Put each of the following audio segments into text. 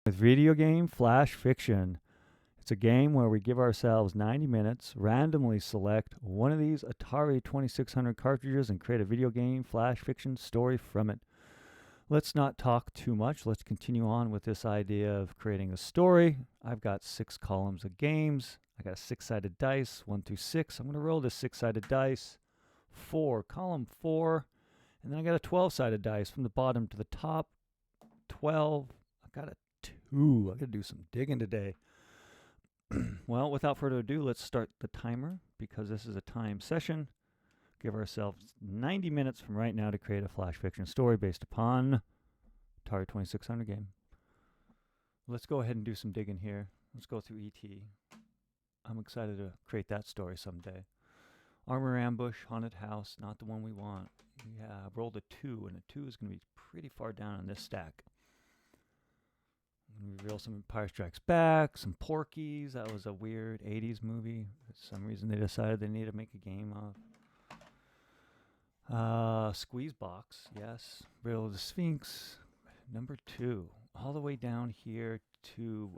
With video game Flash Fiction. It's a game where we give ourselves 90 minutes, randomly select one of these Atari 2600 cartridges, and create a video game Flash Fiction story from it. Let's not talk too much. Let's continue on with this idea of creating a story. I've got 6 columns of games. I got a 6-sided dice, 1 through 6. I'm going to roll this 6-sided dice. 4, column 4. And then I got a 12-sided dice from the bottom to the top. 12. I got a 2. I got to do some digging today. Well, without further ado, let's start the timer because this is a time session. Give ourselves 90 minutes from right now to create a Flash Fiction story based upon Atari 2600 game. Let's go ahead and do some digging here. Let's go through ET. I'm excited to create that story someday. Armor ambush, haunted house, not the one we want. Yeah, I rolled a 2, and a 2 is going to be pretty far down on this stack. Reveal some Empire Strikes Back, some Porky's. That was a weird 80s movie. For some reason they decided they needed to make a game of. Squeeze Box, yes. Riddle of the Sphinx, number 2. All the way down here to,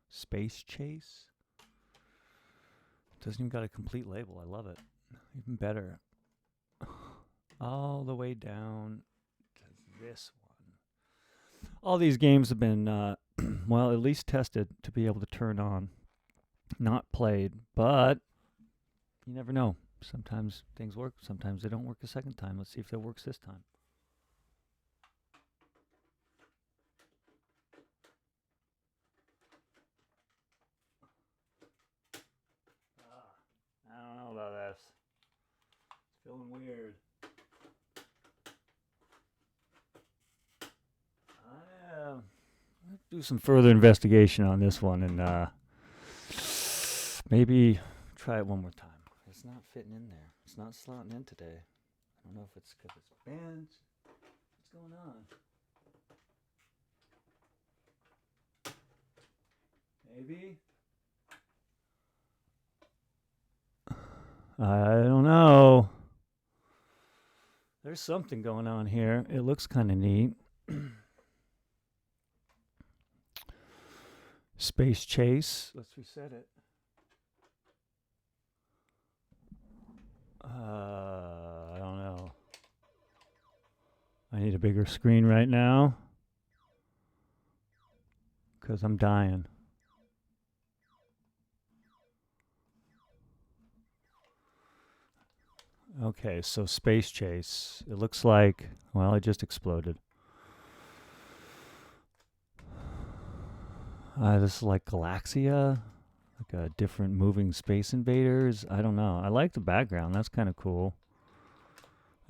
Spacechase. Doesn't even got a complete label. I love it. Even better. All the way down to this one. All these games have been, well, at least tested to be able to turn on. Not played, but you never know. Sometimes things work, sometimes they don't work a second time. Let's see if it works this time. I don't know about this. It's feeling weird. I'll do some further investigation on this one and maybe try it one more time. It's not fitting in there. It's not slotting in today. I don't know if it's because it's bent. What's going on? Maybe? I don't know. There's something going on here. It looks kind of neat. Spacechase. Let's reset it. I don't know. I need a bigger screen right now because I'm dying. Okay, so Spacechase. It looks like, well, it just exploded. This is like Galaxia, like a different moving space invaders. I don't know. I like the background. That's kind of cool.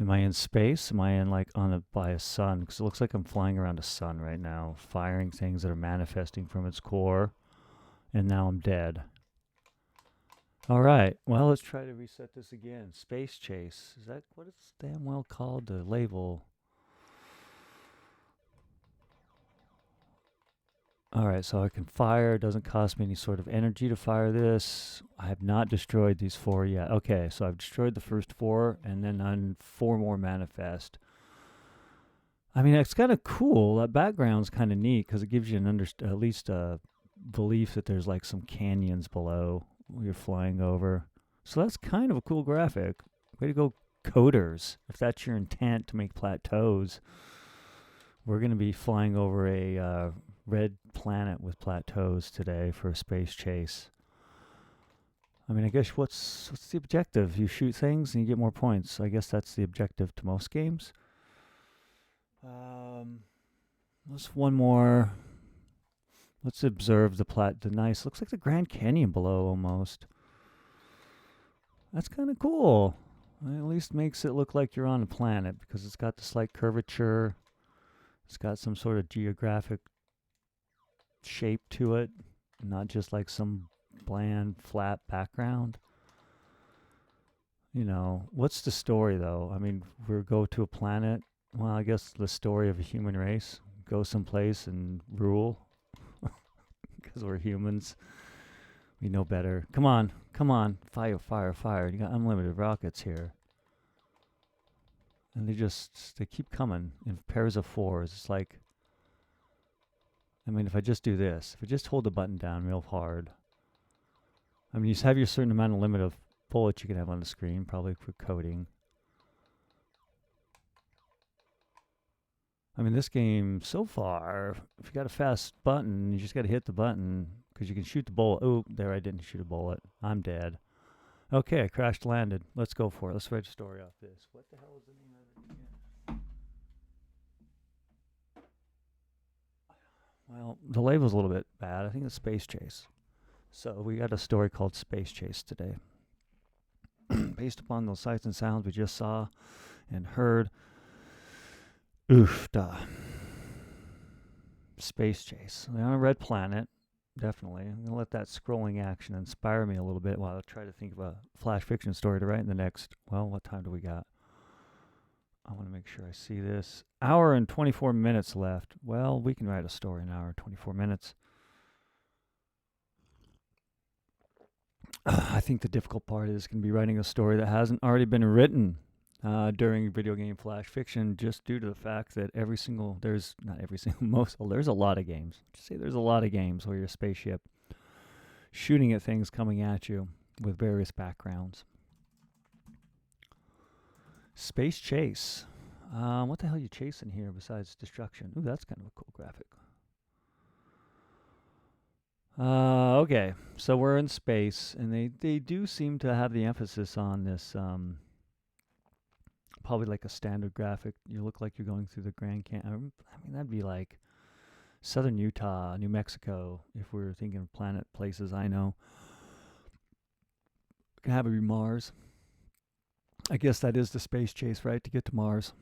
Am I in space? Am I in like by a sun? Because it looks like I'm flying around a sun right now, firing things that are manifesting from its core. And now I'm dead. All right. Well, let's try to reset this again. Spacechase. Is that what it's damn well called? The label. All right, so I can fire. It doesn't cost me any sort of energy to fire this. I have not destroyed these 4 yet. Okay, so I've destroyed the first 4, and then 4 more manifest. I mean, it's kind of cool. That background's kind of neat because it gives you at least a belief that there's like some canyons below you're flying over. So that's kind of a cool graphic. Way to go, coders. If that's your intent to make plateaus, we're going to be flying over a red planet with plateaus today for a Spacechase. I mean, I guess what's the objective? You shoot things and you get more points. I guess that's the objective to most games. Let's one more. Let's observe the nice. Looks like the Grand Canyon below almost. That's kind of cool. It at least makes it look like you're on a planet because it's got the slight curvature. It's got some sort of geographic shape to it, not just like some bland, flat background. You know, what's the story though? I mean, we go to a planet. Well, I guess the story of a human race. Go someplace and rule because we're humans. We know better. Come on. Fire, fire, fire. You got unlimited rockets here. And they keep coming in pairs of 4s. It's like I mean, if I just do this, if I just hold the button down real hard, I mean, you have your certain amount of limit of bullets you can have on the screen, probably for coding. I mean, this game so far, if you got a fast button, you just got to hit the button because you can shoot the bullet. Oh, there, I didn't shoot a bullet. I'm dead. Okay, I crashed landed. Let's go for it. Let's write a story off this. What the hell is the name of it again? Well, the label's a little bit bad. I think it's Spacechase. So we got a story called Spacechase today. Based upon those sights and sounds we just saw and heard. Oof, duh. Spacechase. They're on a red planet, definitely. I'm going to let that scrolling action inspire me a little bit while I try to think of a flash fiction story to write in the next, well, what time do we got? I want to make sure I see this. Hour and 24 minutes left. Well, we can write a story in an hour and 24 minutes. I think the difficult part is going to be writing a story that hasn't already been written during video game flash fiction, just due to the fact that there's a lot of games. Just say there's a lot of games where you're a spaceship shooting at things coming at you with various backgrounds. Spacechase. What the hell are you chasing here besides destruction? Ooh, that's kind of a cool graphic. Okay, so we're in space, and they do seem to have the emphasis on this, probably like a standard graphic. You look like you're going through the Grand Canyon. I mean, that'd be like southern Utah, New Mexico, if we were thinking of planet places I know. Could have it be Mars. I guess that is the space chase, right, to get to Mars.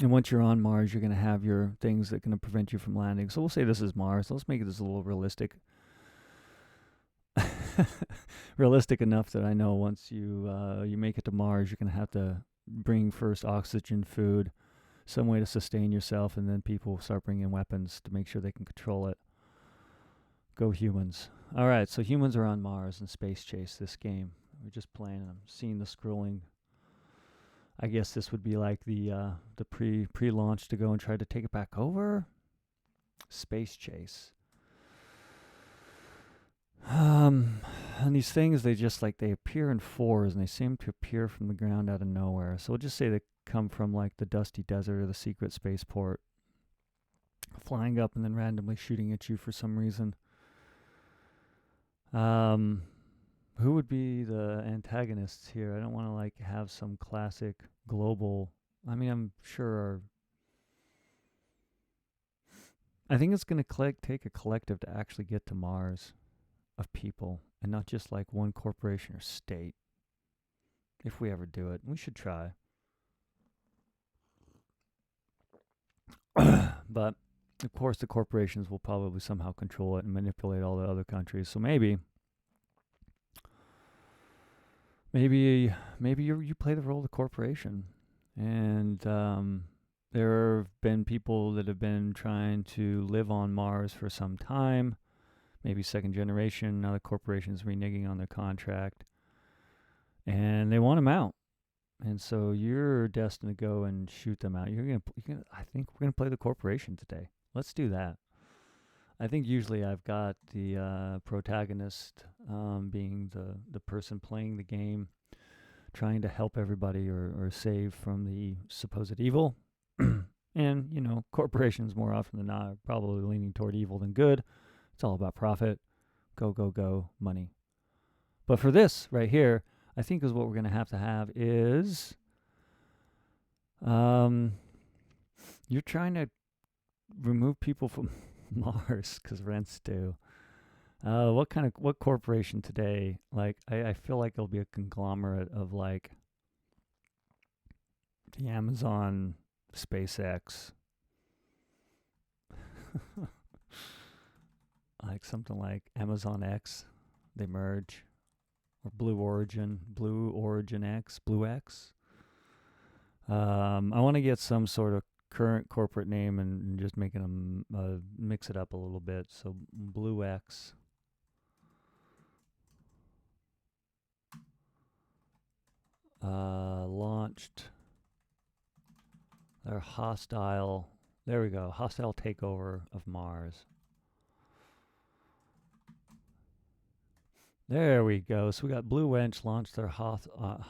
And once you're on Mars, you're going to have your things that are going to prevent you from landing. So we'll say this is Mars. Let's make this a little realistic. Realistic enough that I know once you make it to Mars, you're going to have to bring first oxygen, food, some way to sustain yourself, and then people start bringing weapons to make sure they can control it. Go humans. All right, so humans are on Mars in Spacechase, this game. We're just playing, and I'm seeing the scrolling. I guess this would be like the pre-launch to go and try to take it back over. Spacechase. And these things, they appear in fours, and they seem to appear from the ground out of nowhere. So we'll just say they come from like the dusty desert or the secret spaceport, flying up and then randomly shooting at you for some reason. Who would be the antagonists here? I don't want to like have some classic global. I mean, I'm sure. I think it's going to take a collective to actually get to Mars of people, and not just like one corporation or state. If we ever do it, we should try. But of course, the corporations will probably somehow control it and manipulate all the other countries. So maybe you play the role of the corporation, and there have been people that have been trying to live on Mars for some time, maybe second generation. Now the corporation's reneging on their contract, and they want them out. And so you're destined to go and shoot them out. I think we're gonna play the corporation today. Let's do that. I think usually I've got the protagonist being the person playing the game, trying to help everybody or save from the supposed evil. And, corporations more often than not are probably leaning toward evil than good. It's all about profit. Go, go, go, money. But for this right here, I think is what we're going to have is you're trying to remove people from Mars because rents do. What corporation today? Like, I feel like it'll be a conglomerate of like the Amazon, SpaceX, like something like Amazon X, they merge, or Blue Origin X, Blue X. I want to get some sort of current corporate name and just making them mix it up a little bit. So Blue X. Launched their hostile There we go. Hostile takeover of Mars. There we go. So we got Blue Wench launched their hostile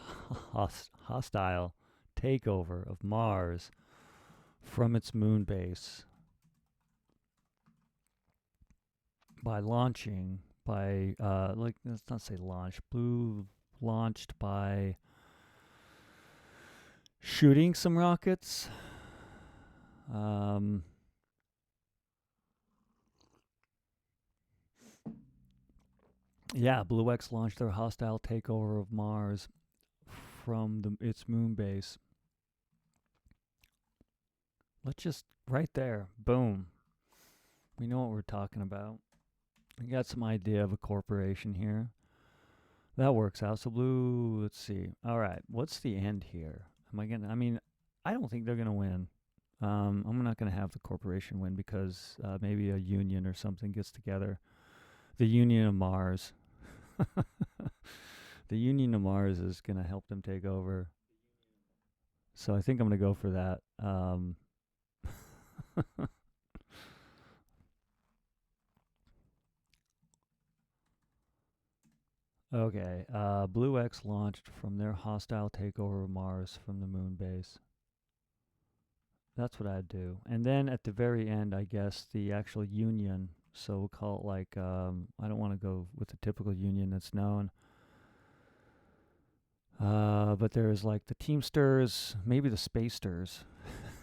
takeover of Mars from its moon base by launching let's not say launch. Blue launched by shooting some rockets. Yeah, Blue X launched their hostile takeover of Mars from its moon base. Let's just, right there, boom. We know what we're talking about. We got some idea of a corporation here. That works out. So Blue, let's see. All right, what's the end here? I don't think they're going to win. I'm not going to have the corporation win because maybe a union or something gets together. The Union of Mars. The Union of Mars is going to help them take over. So I think I'm going to go for that. Okay. Blue X launched from their hostile takeover of Mars from the moon base. That's what I'd do. And then at the very end, I guess, the actual union. So we'll call it like, I don't want to go with the typical union that's known. But there's like the Teamsters, maybe the Spacers,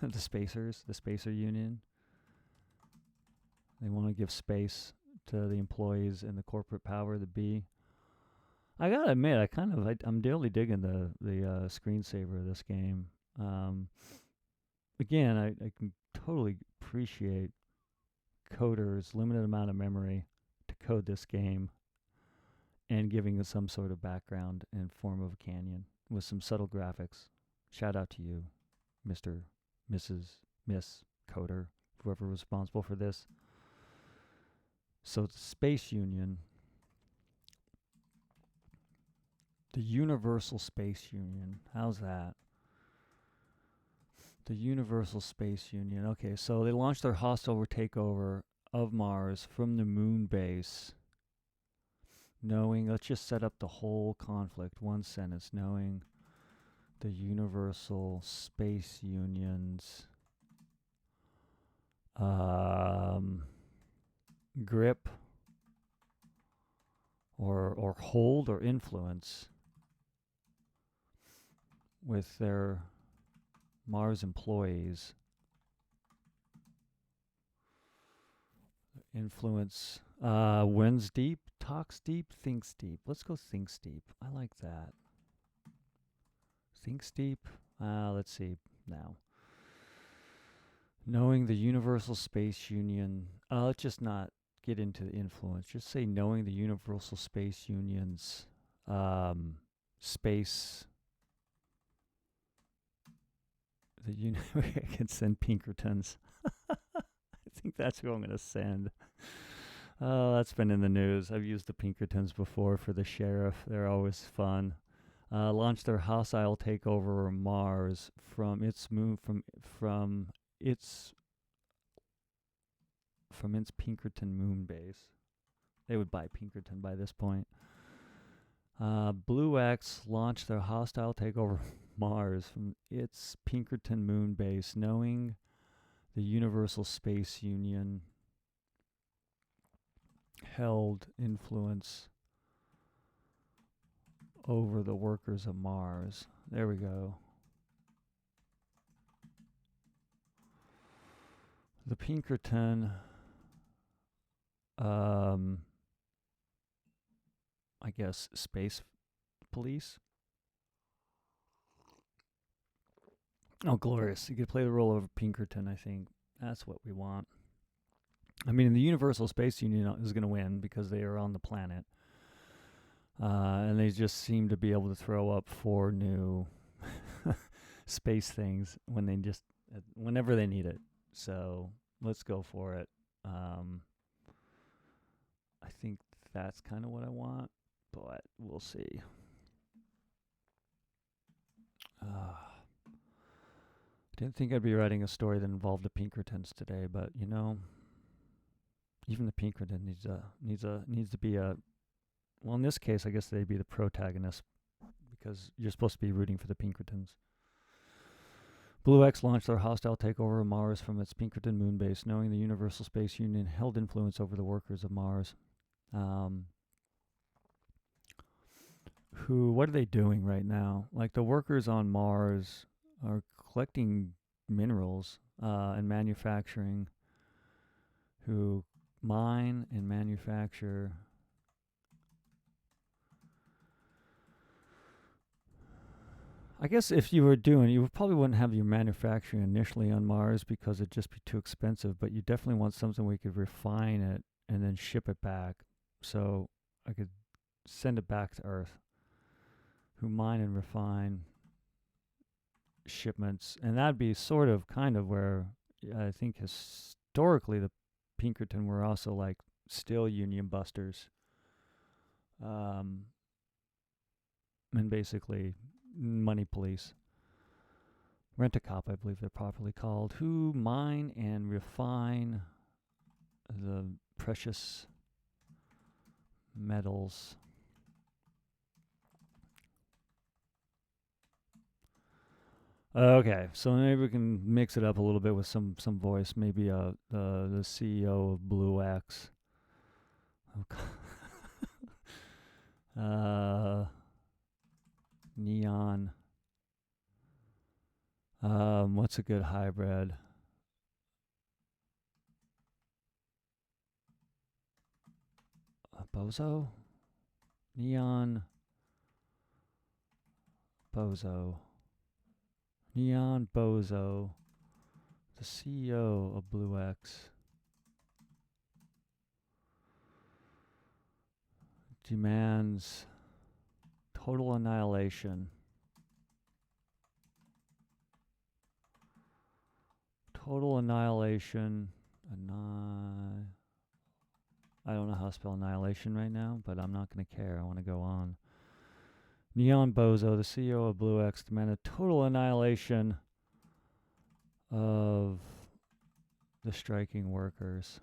the Spacers, the Spacer Union. They want to give space to the employees and the corporate power, the B. I gotta admit, I'm really digging the screensaver of this game. Again, I can totally appreciate coders' limited amount of memory to code this game and giving it some sort of background in form of a canyon with some subtle graphics. Shout out to you, Mr., Mrs., Miss Coder, whoever was responsible for this. So the Space Union, the Universal Space Union, how's that? The Universal Space Union. Okay, so they launched their hostile takeover of Mars from the moon base. Let's just set up the whole conflict. One sentence. Knowing the Universal Space Union's grip or hold or influence with their Mars employees. Influence wins deep, talks deep, thinks deep. Let's go thinks deep. I like that. Thinks deep. Let's see now. Knowing the Universal Space Union. Let's just not get into the influence. Just say knowing the Universal Space Union's space. I can send Pinkertons. I think that's who I'm going to send. Oh, that's been in the news. I've used the Pinkertons before for the sheriff. They're always fun. Launched their hostile takeover of Mars from its moon from its Pinkerton moon base. They would buy Pinkerton by this point. Blue X launched their hostile takeover of Mars from its Pinkerton moon base, knowing the Universal Space Union held influence over the workers of Mars. There we go. The Pinkerton, I guess, space police. Oh, glorious. You could play the role of Pinkerton, I think. That's what we want. I mean, the Universal Space Union is going to win because they are on the planet. And they just seem to be able to throw up 4 new space things whenever they need it. So let's go for it. I think that's kind of what I want, but we'll see. Didn't think I'd be writing a story that involved the Pinkertons today, but you know, even the Pinkerton needs to be a, well, in this case, I guess they'd be the protagonist because you're supposed to be rooting for the Pinkertons. Blue X launched their hostile takeover of Mars from its Pinkerton moon base, knowing the Universal Space Union held influence over the workers of Mars. What are they doing right now? Like, the workers on Mars are collecting minerals and manufacturing, who mine and manufacture I guess if you were doing, you probably wouldn't have your manufacturing initially on Mars because it'd just be too expensive, but you definitely want something where you could refine it and then ship it back. So I could send it back to Earth, who mine and refine shipments. And that'd be sort of kind of where I think historically the Pinkerton were also like still union busters. And basically money police. Rent-a-cop, I believe they're properly called, who mine and refine the precious metals. Okay, so maybe we can mix it up a little bit with some voice. Maybe the CEO of Blue X. Neon. What's a good hybrid? Bozo? Neon. Bozo. Neon Bozo. The CEO of Blue X. Demands total annihilation. Total annihilation. I don't know how to spell annihilation right now, but I'm not going to care. I want to go on. Neon Bozo, the CEO of Blue X, demanded total annihilation of the striking workers.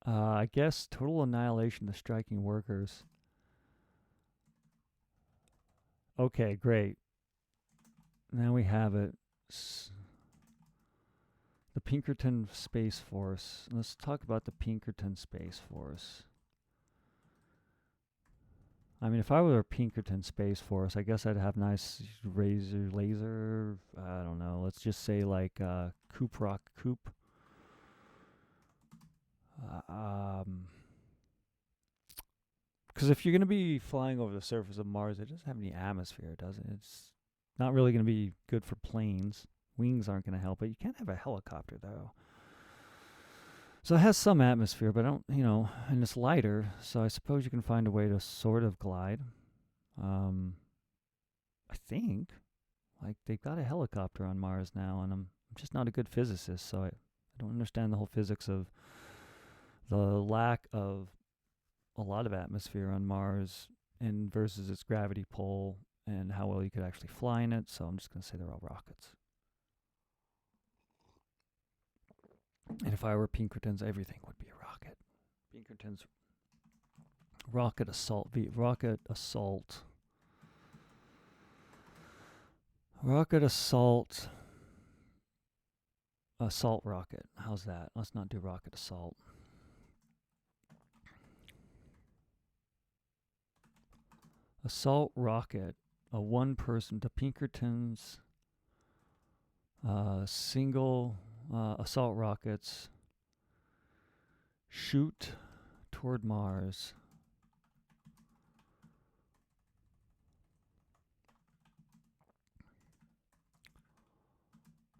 I guess total annihilation of the striking workers. Okay, great. Now we have it. The Pinkerton Space Force. Let's talk about the Pinkerton Space Force. I mean, if I were a Pinkerton Space Force, I guess I'd have nice laser. I don't know. Let's just say like Coop Rock Coop. Because if you're going to be flying over the surface of Mars, it doesn't have any atmosphere, does it? It's not really going to be good for planes. Wings aren't going to help it. You can't have a helicopter, though. So it has some atmosphere, but and it's lighter, so I suppose you can find a way to sort of glide. I think. Like, they've got a helicopter on Mars now, and I'm just not a good physicist, so I don't understand the whole physics of the lack of a lot of atmosphere on Mars and versus its gravity pull and how well you could actually fly in it, so I'm just going to say they're all rockets. And if I were Pinkertons, everything would be a rocket. Pinkertons rocket assault assault rocket. How's that? Let's not do rocket assault. Assault rocket, a one-person, the Pinkertons single assault rockets shoot toward Mars.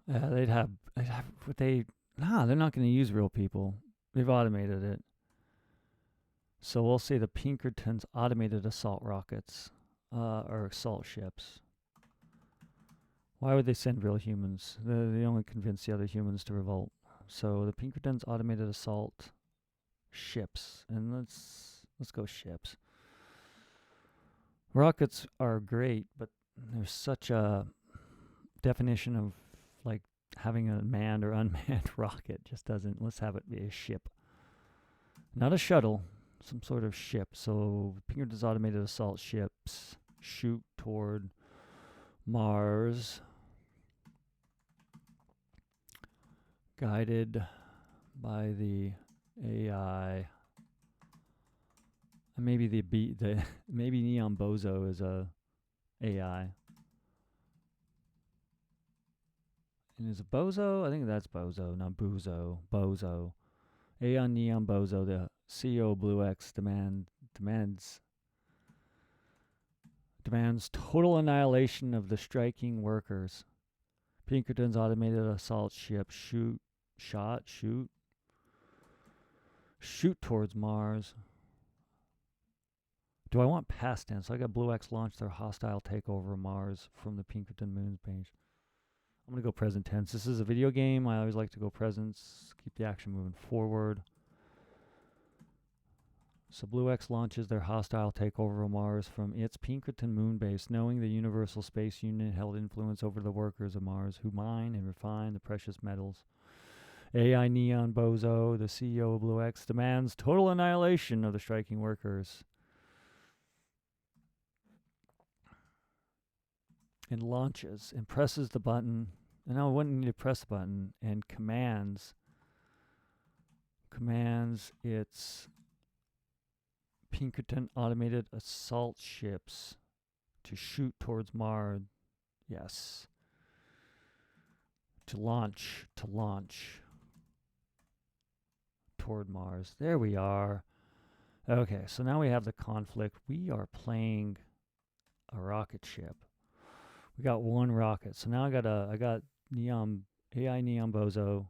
They're not going to use real people. They've automated it. So we'll say the Pinkertons automated assault rockets, or assault ships. Why would they send real humans? They only convince the other humans to revolt. So the Pinkertons automated assault ships, and let's go ships. Rockets are great, but there's such a definition of like having a manned or unmanned rocket just doesn't. Let's have it be a ship, not a shuttle, some sort of ship. So Pinkerton's automated assault ships shoot toward Mars, guided by the AI. Maybe maybe Neon Bozo is a AI. And is it Bozo? I think that's Bozo, not Buzo. Bozo. Aeon Neon Bozo, the CEO of Blue X, demands total annihilation of the striking workers. Pinkerton's automated assault ship shoot towards Mars. Do I want past tense? So I got Blue X launch their hostile takeover of Mars from the Pinkerton moon's base. I'm going to go present tense. This is a video game. I always like to go presents, keep the action moving forward. So Blue X launches their hostile takeover of Mars from its Pinkerton moon base, knowing the Universal Space Union held influence over the workers of Mars who mine and refine the precious metals. AI Neon Bozo, the CEO of Blue X, demands total annihilation of the striking workers. And launches and presses the button. And now I wouldn't need to press the button, and commands its Pinkerton automated assault ships to shoot towards Mars. Yes. To launch toward Mars. There we are. Okay, so now we have the conflict. We are playing a rocket ship. We got one rocket. So now I got AI Neon Bozo,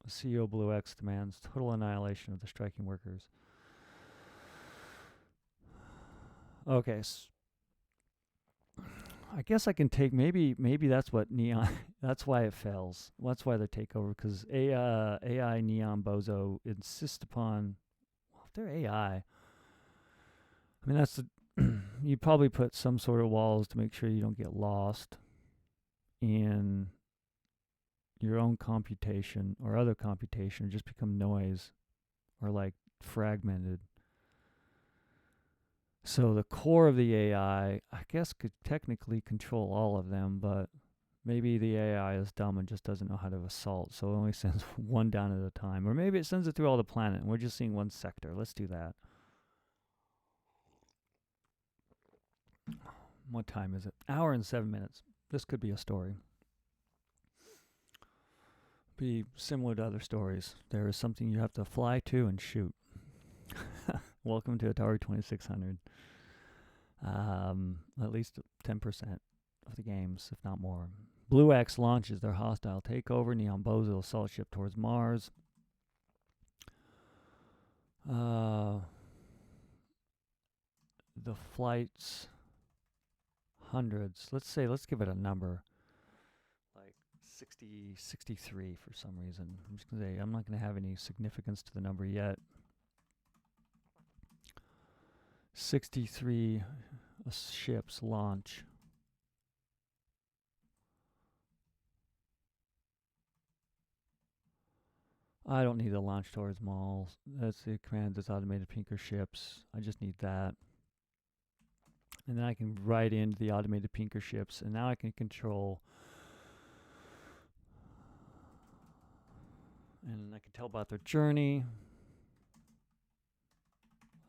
CEO Blue X demands total annihilation of the striking workers. Okay, I guess I can take maybe that's what Neon. That's why it fails. That's why they take over, because AI Neon Bozo insists upon. Well, if they're AI, I mean that's the. You probably put some sort of walls to make sure you don't get lost in your own computation or other computation, or just become noise or like fragmented. So the core of the AI, I guess, could technically control all of them, but maybe the AI is dumb and just doesn't know how to assault, so it only sends one down at a time. Or maybe it sends it through all the planet and we're just seeing one sector. Let's do that. What time is it? Hour and 7 minutes. This could be a story. Be similar to other stories. There is something you have to fly to and shoot. Welcome to Atari 2600. At least 10% of the games, if not more. Blue X launches their hostile takeover. Neon Bozo assault ship towards Mars. The flight's hundreds. Let's give it a number. Like 60, 63 for some reason. I'm just going to say, I'm not going to have any significance to the number yet. 63 ships launch. I don't need to launch towards Mars. That's the command that's automated Pinker ships. I just need that. And then I can write into the automated Pinker ships, and now I can control. And I can tell about their journey.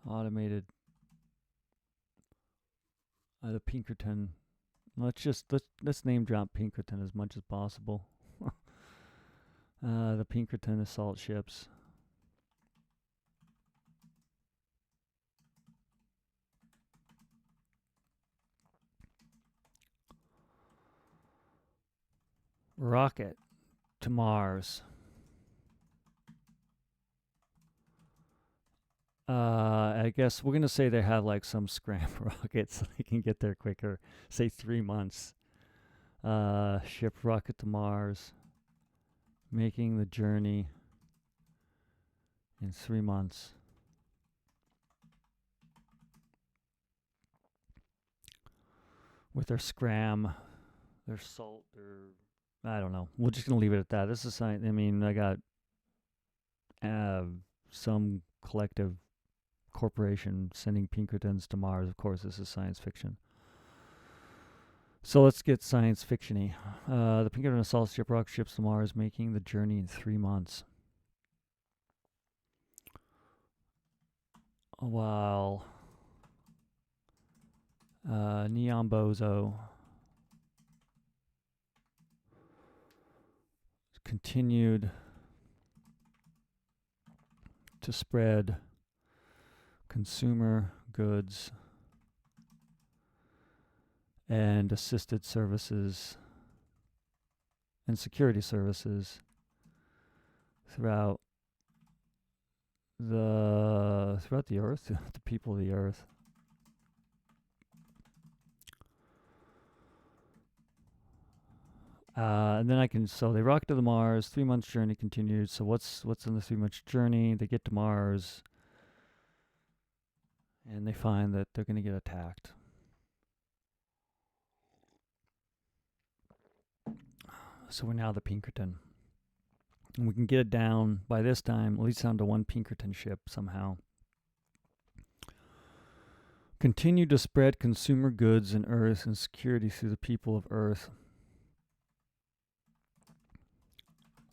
Automated. The Pinkerton. Let's name drop Pinkerton as much as possible. The Pinkerton assault ships. Rocket to Mars. I guess we're gonna say they have like some scram rockets so they can get there quicker. Say 3 months. Ship rocket to Mars, making the journey in 3 months. With their scram, their salt, I don't know. We're just going to leave it at that. This is science. I mean, I got some collective corporation sending Pinkertons to Mars. Of course, this is science fiction. So let's get science fiction-y. The Pinkerton assault ship rocket ships to Mars, making the journey in 3 months. While Neon Bozo continued to spread consumer goods and assisted services and security services throughout the earth, the people of the earth. And then so they rocket to the Mars. 3 months journey continued. So what's in the 3 months journey? They get to Mars, and they find that they're going to get attacked. So we're now the Pinkerton. And we can get it down, by this time, at least down to 1 Pinkerton ship somehow. Continue to spread consumer goods and Earth and security through the people of Earth,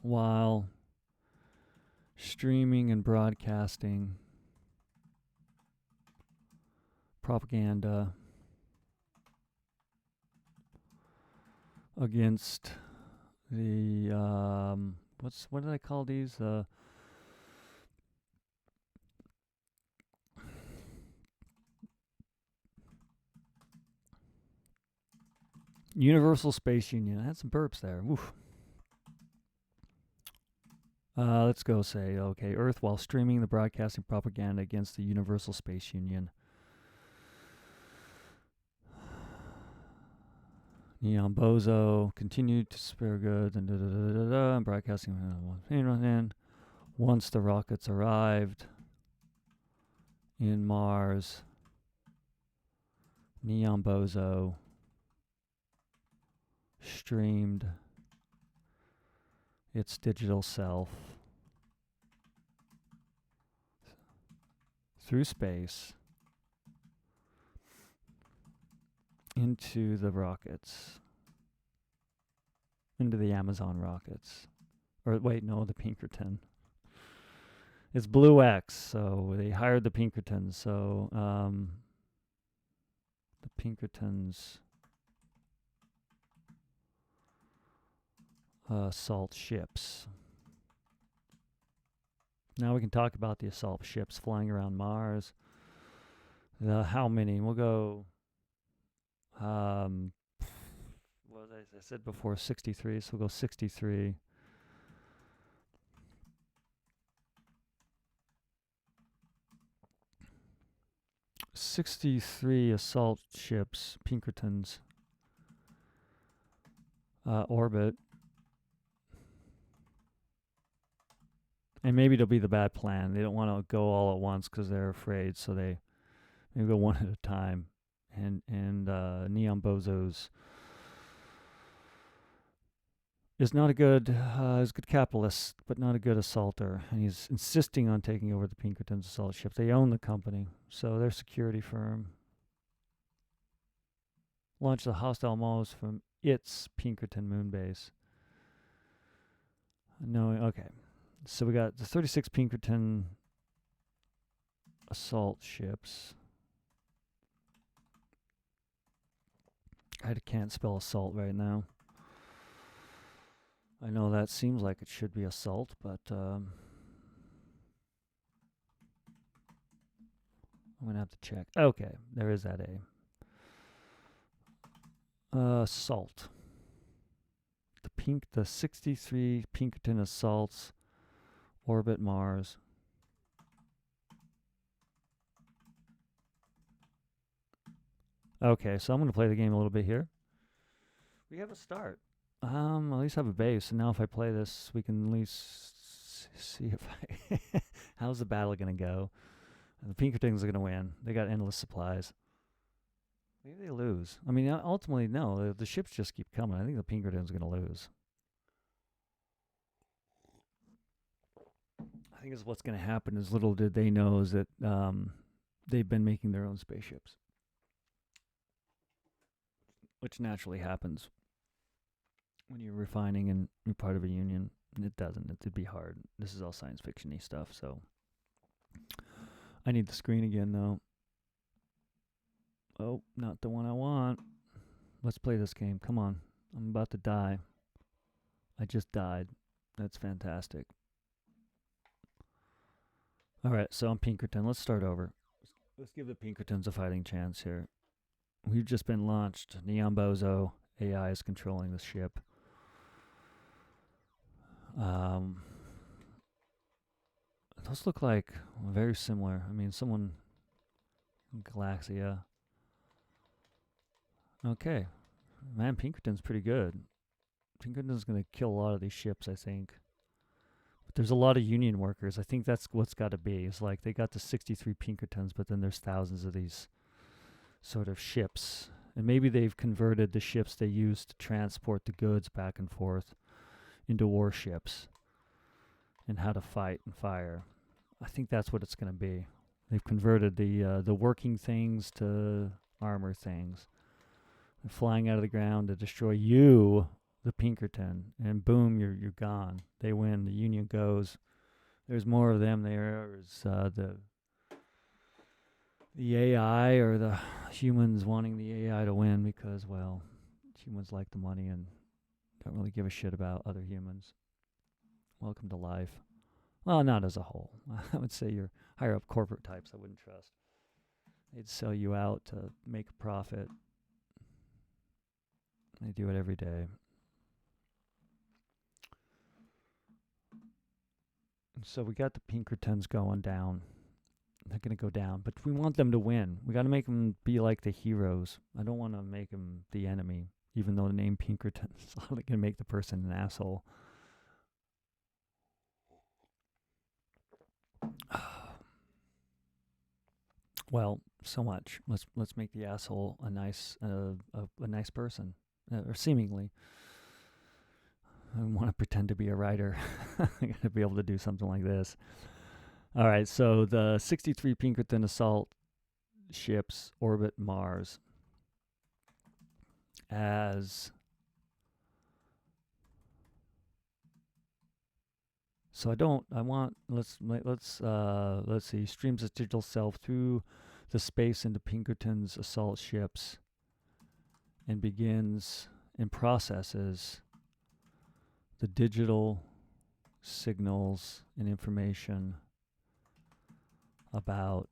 while streaming and broadcasting propaganda against the what did I call these? Universal Space Union. I had some burps there. Oof. Let's go say, okay, Earth while streaming the broadcasting propaganda against the Universal Space Union. Neon Bozo continued to spare goods and broadcasting. Once the rockets arrived in Mars, Neon Bozo streamed its digital self through space into the rockets, into the Amazon rockets. Or wait, no, the Pinkerton. It's Blue X, so they hired the Pinkertons. So the Pinkertons assault ships. Now we can talk about the assault ships flying around Mars. How many? We'll go. What was I said before? 63. So we'll go 63. "63 assault ships, Pinkertons, orbit." And maybe it'll be the bad plan. They don't want to go all at once because they're afraid, so they maybe go one at a time. And Neon Bozo's is not a good, he's a good capitalist, but not a good assaulter. And he's insisting on taking over the Pinkerton's assault ship. They own the company, so their security firm launched the hostile modes from its Pinkerton moon base. No, okay. So we got the 36 Pinkerton assault ships. I can't spell assault right now. I know that seems like it should be assault, but I'm going to have to check. Okay, there is that A. Assault. The 63 Pinkerton assaults orbit Mars. Okay, so I'm going to play the game a little bit here. We have a start. At least have a base, and now if I play this, we can at least See if I. How's the battle gonna go? The Pinkertons are gonna win. They got endless supplies. Maybe they lose. I mean, ultimately, no. The ships just keep coming. I think the Pinkertons are gonna lose. I think is what's gonna happen. Is little did they know is that they've been making their own spaceships, which naturally happens when you're refining and you're part of a union. It doesn't. It'd be hard. This is all science fiction-y stuff, so I need the screen again, though. Oh, not the one I want. Let's play this game. Come on. I'm about to die. I just died. That's fantastic. All right, so I'm Pinkerton. Let's start over. Let's give the Pinkertons a fighting chance here. We've just been launched. Neon Bozo AI is controlling the ship. Those look like very similar. I mean, someone Galaxia. Okay. Man, Pinkerton's pretty good. Pinkerton's going to kill a lot of these ships, I think. But there's a lot of union workers. I think that's what's got to be. It's like they got the 63 Pinkertons, but then there's thousands of these sort of ships. And maybe they've converted the ships they use to transport the goods back and forth into warships and how to fight and fire. I think that's what it's going to be. They've converted the working things to armor things. They're flying out of the ground to destroy you, the Pinkerton, and boom, you're gone. They win. The Union goes. There's more of them. There's the AI or the humans wanting the AI to win because, well, humans like the money and don't really give a shit about other humans. Welcome to life. Well, not as a whole. I would say your higher up corporate types I wouldn't trust. They'd sell you out to make a profit. They do it every day. And so we got the Pinkertons going down. They're going to go down. But we want them to win. We got to make them be like the heroes. I don't want to make them the enemy, even though the name Pinkerton is going to make the person an asshole. Well, so much. Let's make the asshole a nice person, or seemingly. I want to pretend to be a writer. I got to be able to do something like this. All right, so the 63 Pinkerton assault ships orbit Mars as. So let's see, streams its digital self through the space into Pinkerton's assault ships and begins and processes the digital signals and information about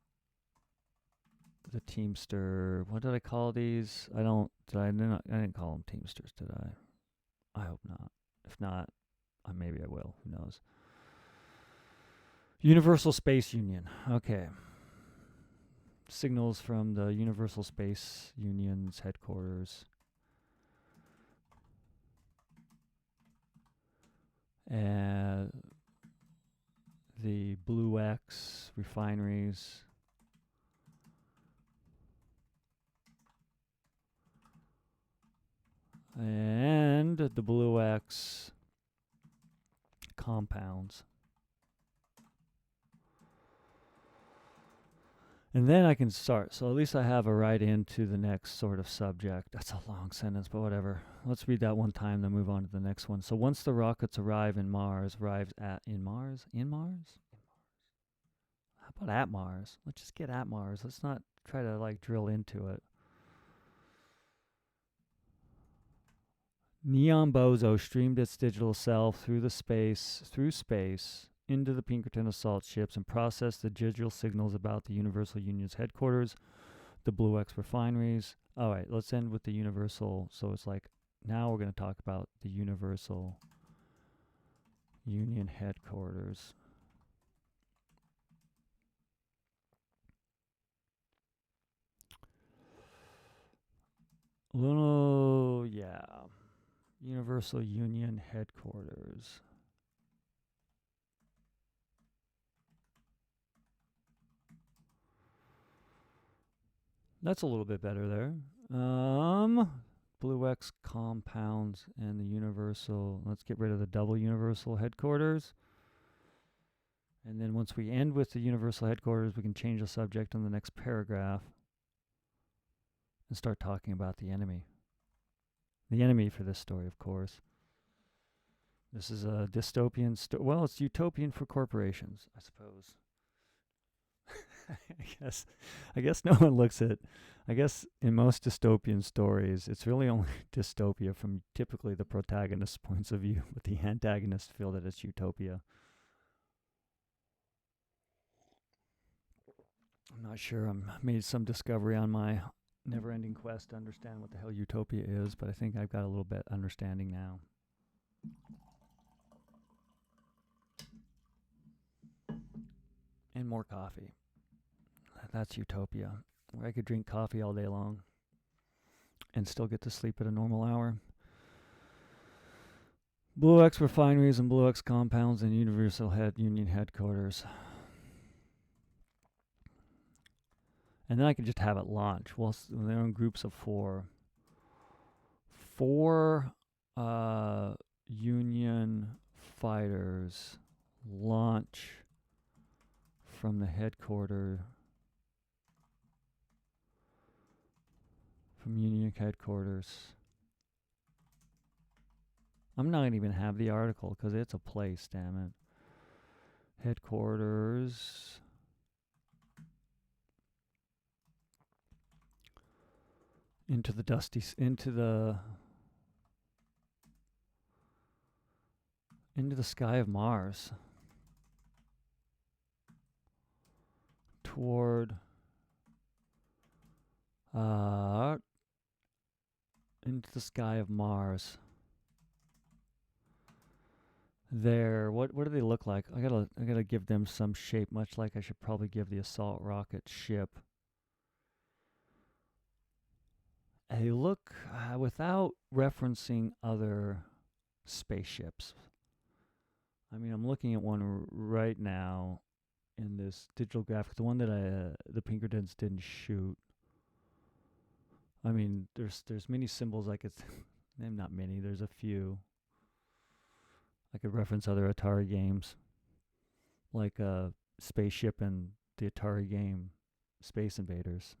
the Teamster. What did I call these? I didn't call them Teamsters, did I? I hope not. If not, maybe I will. Who knows? Universal Space Union. Okay. Signals from the Universal Space Union's headquarters. And the Blue X refineries. And the Blue X compounds. And then I can start. So at least I have a right into the next sort of subject. That's a long sentence, but whatever. Let's read that one time, then move on to the next one. So once the rockets arrive in Mars, in Mars? How about at Mars? Let's just get at Mars. Let's not try to drill into it. Neon Bozo streamed its digital self through space into the Pinkerton assault ships and processed the digital signals about the Universal Union's headquarters, the Blue X refineries. All right, let's end with the Universal. So it's now we're going to talk about the Universal Union headquarters. Oh, yeah. Universal Union headquarters. That's a little bit better there. Blue X compounds and the universal. Let's get rid of the double universal headquarters. And then once we end with the universal headquarters, we can change the subject in the next paragraph and start talking about the enemy. The enemy for this story, of course. This is a dystopian well, it's utopian for corporations, I suppose. I guess no one looks at. I guess in most dystopian stories, it's really only dystopia from typically the protagonist's points of view, but the antagonists feel that it's utopia. I'm not sure. I made some discovery on my never-ending quest to understand what the hell utopia is, but I think I've got a little bit understanding now. And more coffee. That's utopia, where I could drink coffee all day long and still get to sleep at a normal hour. Blue X refineries and Blue X compounds and Universal Union headquarters. And then I could just have it launch. Well, they're in groups of 4. 4 Union fighters launch from the headquarters. From Union headquarters. I'm not going to even have the article because it's a place, damn it. Headquarters. Into the sky of Mars. Toward into the sky of Mars. There, what do they look like? I gotta give them some shape, much like I should probably give the assault rocket ship. They look without referencing other spaceships. I mean, I'm looking at one right now in this digital graphic, the one that the Pinkertons didn't shoot. I mean, there's many symbols I could, not many. There's a few. I could reference other Atari games, like a spaceship and the Atari game Space Invaders.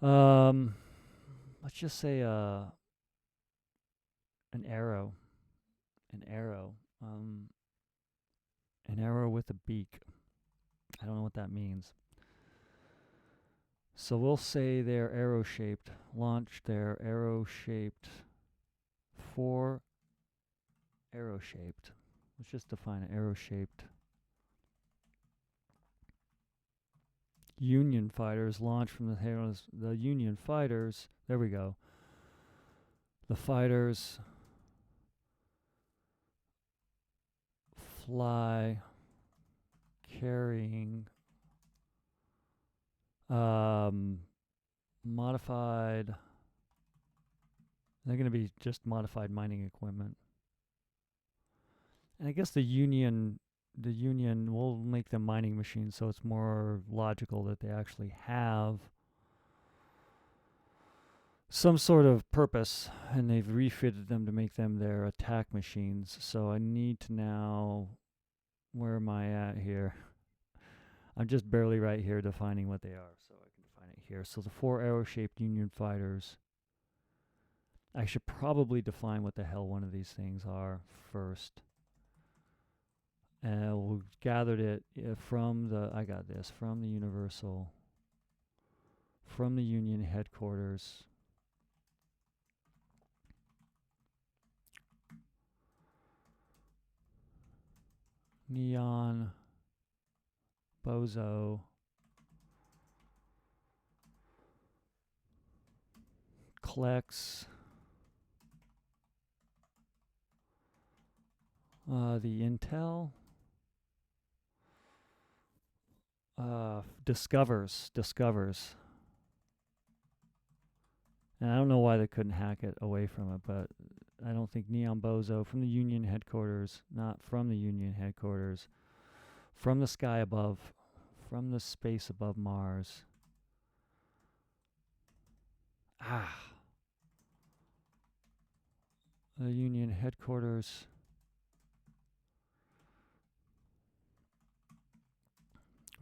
Let's just say an arrow. An arrow with a beak. I don't know what that means. So we'll say they're arrow-shaped. Launch their arrow-shaped. 4 arrow-shaped. Let's just define an arrow-shaped. Union fighters launch from the Union fighters. There we go. The fighters fly carrying modified. They're going to be just modified mining equipment. And I guess the Union will make them mining machines, so it's more logical that they actually have some sort of purpose, and they've refitted them to make them their attack machines. So I need to now, where am I at here? I'm just barely right here defining what they are, so I can define it here. So the 4 arrow-shaped Union fighters. I should probably define what the hell one of these things are first. And we gathered it from the Universal, from the Union headquarters. Neon Bozo collects the intel, discovers, and I don't know why they couldn't hack it away from it, but I don't think Neon Bozo from the Union headquarters, not from the Union headquarters, from the sky above, from the space above Mars. The Union headquarters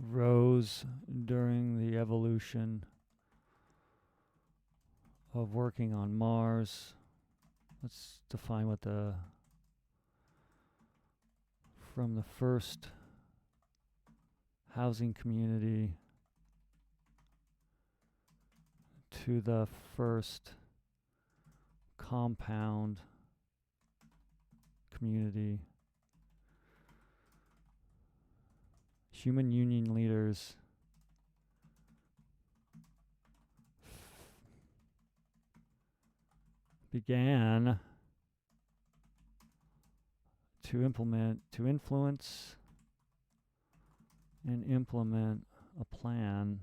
rose during the evolution of working on Mars. Let's define what from the first housing community to the first compound community. Human union leaders began to influence and implement a plan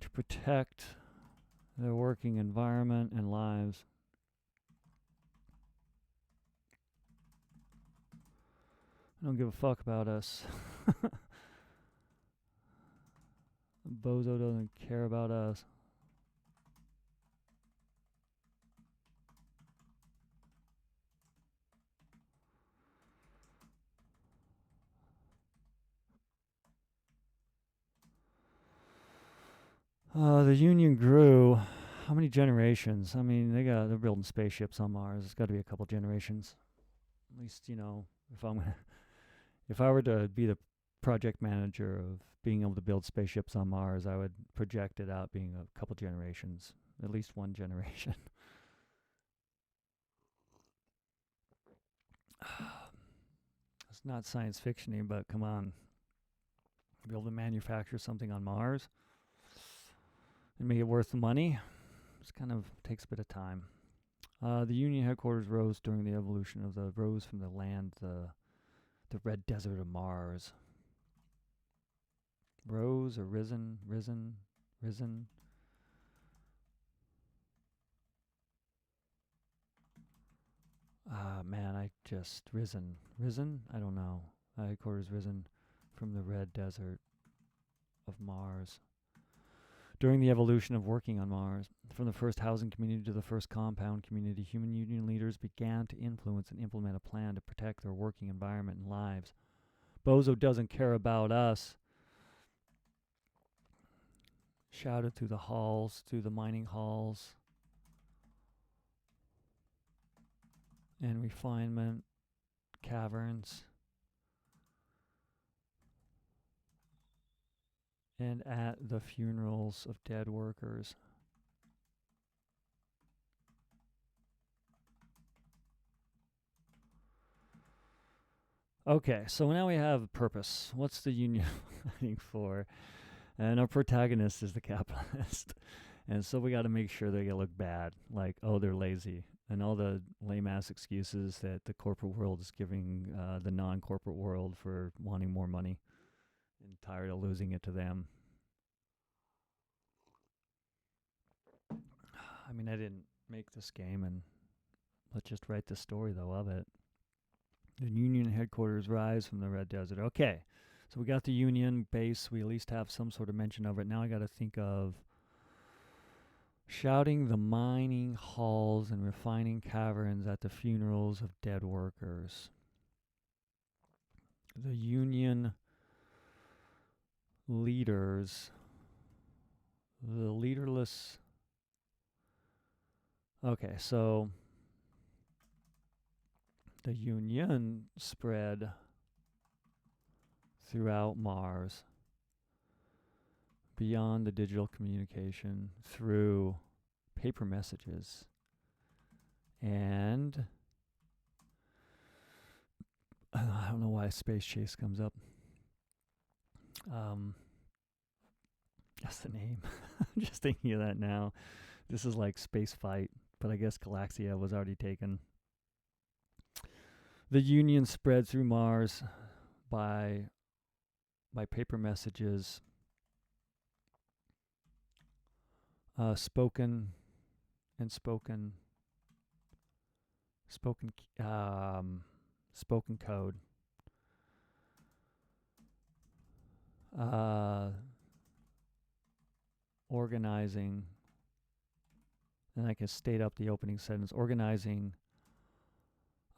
to protect their working environment and lives. I don't give a fuck about us. Bozo doesn't care about us. The Union grew. How many generations? I mean, they're building spaceships on Mars. It's got to be a couple generations. At least, if I were to be the project manager of being able to build spaceships on Mars, I would project it out being a couple generations, at least one generation. It's not science fiction-y, but come on. Be able to manufacture something on Mars and make it worth the money. This kind of takes a bit of time. The Union headquarters rose during the evolution of rose from the land, the red desert of Mars. Rose or risen. Man, I just risen. I don't know. Headquarters risen from the red desert of Mars. During the evolution of working on Mars, from the first housing community to the first compound community, human union leaders began to influence and implement a plan to protect their working environment and lives. Bozo doesn't care about us. Shouted through the halls, through the mining halls and refinement caverns and at the funerals of dead workers. Okay, so now we have a purpose. What's the Union fighting for? And our protagonist is the capitalist. And so we got to make sure they look bad. Like, oh, they're lazy. And all the lame-ass excuses that the corporate world is giving the non-corporate world for wanting more money and tired of losing it to them. I mean, I didn't make this game, and let's just write the story, though, of it. The Union headquarters rise from the Red Desert. Okay, so we got the Union base. We at least have some sort of mention of it. Now I got to think of shouting the mining halls and refining caverns at the funerals of dead workers. The Union leaders, the leaderless. Okay, so the Union spread throughout Mars, beyond the digital communication, through paper messages. And I don't know why Spacechase comes up. That's the name. I'm just thinking of that now. This is like Space Fight, but I guess Galaxia was already taken. The Union spread through Mars by paper messages, spoken Spoken spoken code. Organizing, and I can state up the opening sentence. Organizing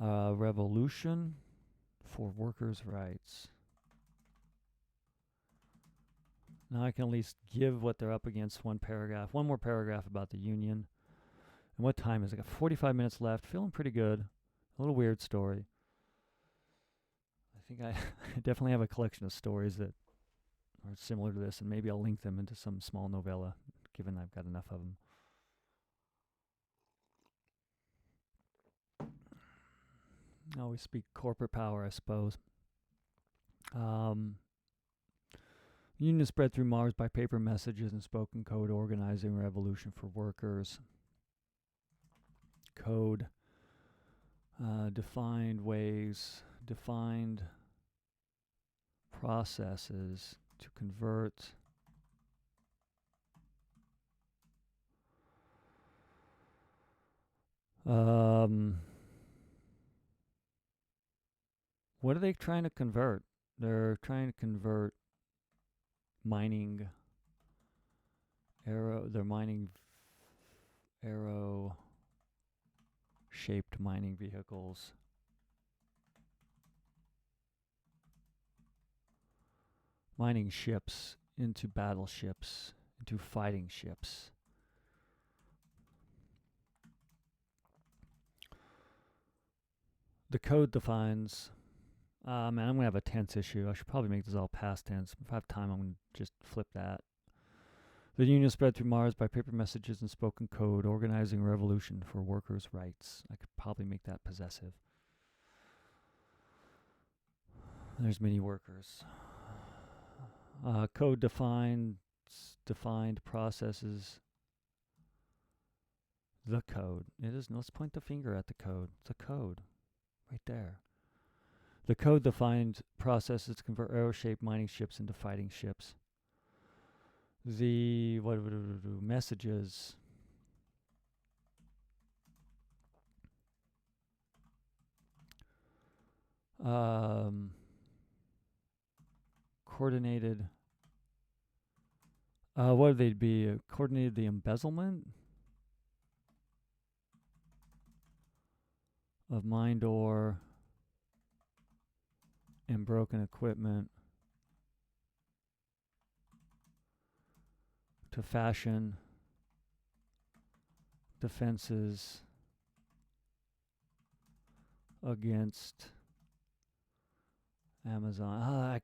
a revolution for workers' rights. Now I can at least give what they're up against. One more paragraph about the union. And what time is it? I got 45 minutes left. Feeling pretty good. A little weird story. I think I definitely have a collection of stories that are similar to this, and maybe I'll link them into some small novella, given I've got enough of them. Now we speak corporate power, I suppose. Union spread through Mars by paper messages and spoken code, organizing revolution for workers. Code, defined ways, defined processes to convert what are they trying to convert? They're trying to convert mining arrow shaped mining vehicles. Mining ships into battleships, into fighting ships. The code defines. Man, I'm going to have a tense issue. I should probably make this all past tense. If I have time, I'm going to just flip that. The union spread through Mars by paper messages and spoken code, organizing a revolution for workers' rights. I could probably make that possessive. There's many workers. Code defined processes. The code. It is. Let's point the finger at the code. It's a code. Right there. The code defined processes to convert arrow-shaped mining ships into fighting ships. The messages. Coordinated. What would they be? Coordinated the embezzlement of mined ore and broken equipment to fashion defenses against Amazon.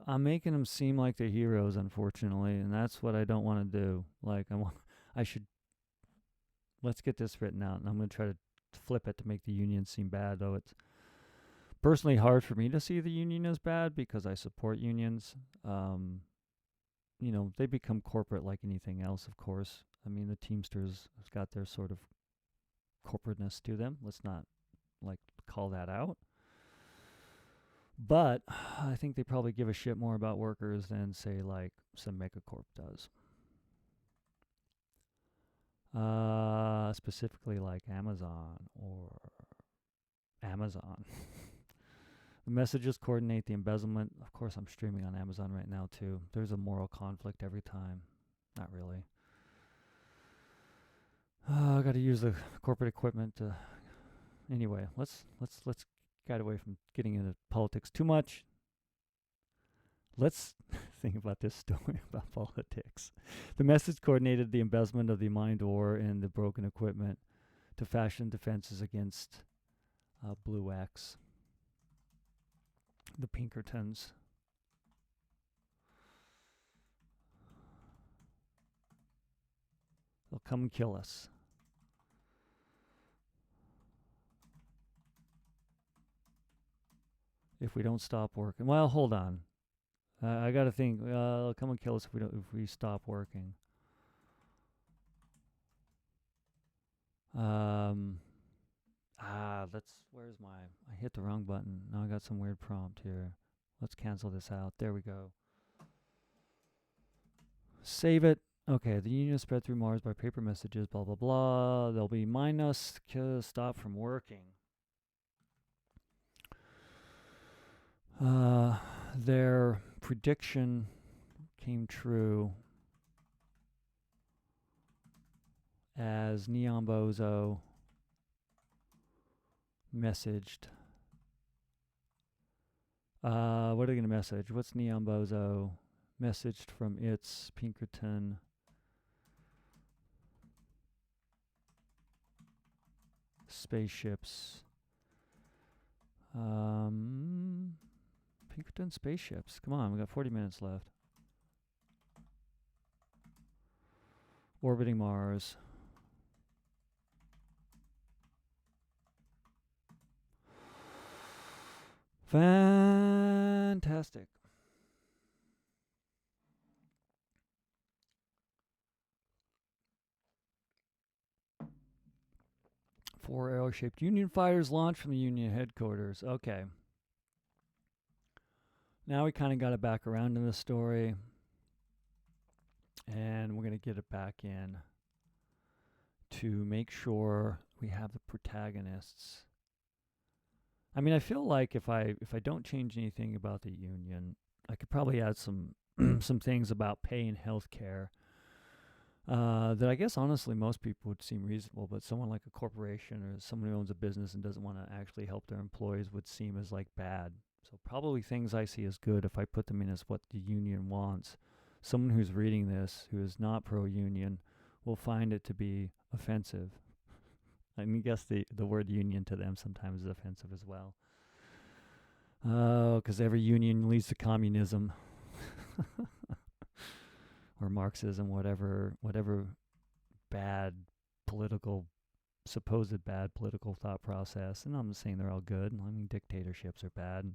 I'm making them seem like they're heroes, unfortunately, and that's what I don't want to do. Like let's get this written out, and I'm going to try to flip it to make the union seem bad, though it's personally hard for me to see the union as bad because I support unions. They become corporate like anything else, of course. I mean, the Teamsters have got their sort of corporateness to them. Let's not call that out. But I think they probably give a shit more about workers than, say, some megacorp does. Specifically like Amazon or Amazon. The messages coordinate the embezzlement. Of course, I'm streaming on Amazon right now, too. There's a moral conflict every time. Not really. I got to use the corporate equipment to... Anyway, let's get away from getting into politics too much. Let's think about this story about politics. The message coordinated the embezzlement of the mined ore and the broken equipment to fashion defenses against Blue X. The Pinkertons. They'll come and kill us. If we don't stop working. Well, hold on. I got to think. They'll come and kill us if we stop working. Where's my... I hit the wrong button. Now I got some weird prompt here. Let's cancel this out. There we go. Save it. Okay, the union spread through Mars by paper messages, blah, blah, blah. They'll be minus stop from working. their prediction came true as Neon Bozo messaged. What are they going to message? What's Neon Bozo messaged from its Pinkerton spaceships? Pinkerton spaceships. Come on, we got 40 minutes left. Orbiting Mars. Fantastic. Four arrow-shaped Union fighters launched from the Union headquarters. Okay. Now we kind of got it back around in the story. And we're going to get it back in to make sure we have the protagonists. I mean, I feel like if I don't change anything about the Union, I could probably add some some things about pay and health care that I guess honestly most people would seem reasonable, but someone like a corporation or someone who owns a business and doesn't want to actually help their employees would seem as like bad. So probably things I see as good, if I put them in as what the union wants, someone who's reading this who is not pro-union will find it to be offensive. I mean, I guess the word union to them sometimes is offensive as well. Oh, because every union leads to communism. Or Marxism, whatever bad political, supposed bad political thought process. And I'm not saying they're all good. I mean, dictatorships are bad.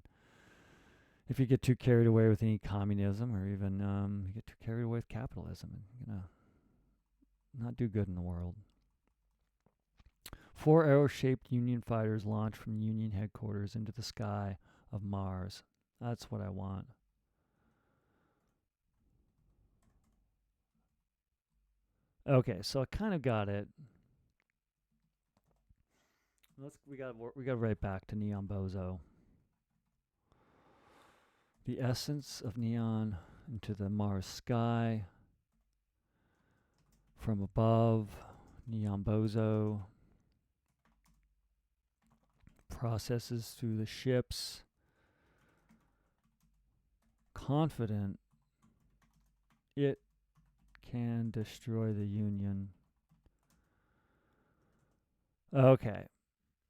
If you get too carried away with any communism, or even you get too carried away with capitalism, you're gonna not do good in the world. 4 arrow-shaped Union fighters launched from Union headquarters into the sky of Mars. That's what I want. Okay, so I kind of got it. We got right back to Neon Bozo. The essence of neon into the Mars sky. From above, Neon Bozo processes through the ships, confident it can destroy the Union. Okay,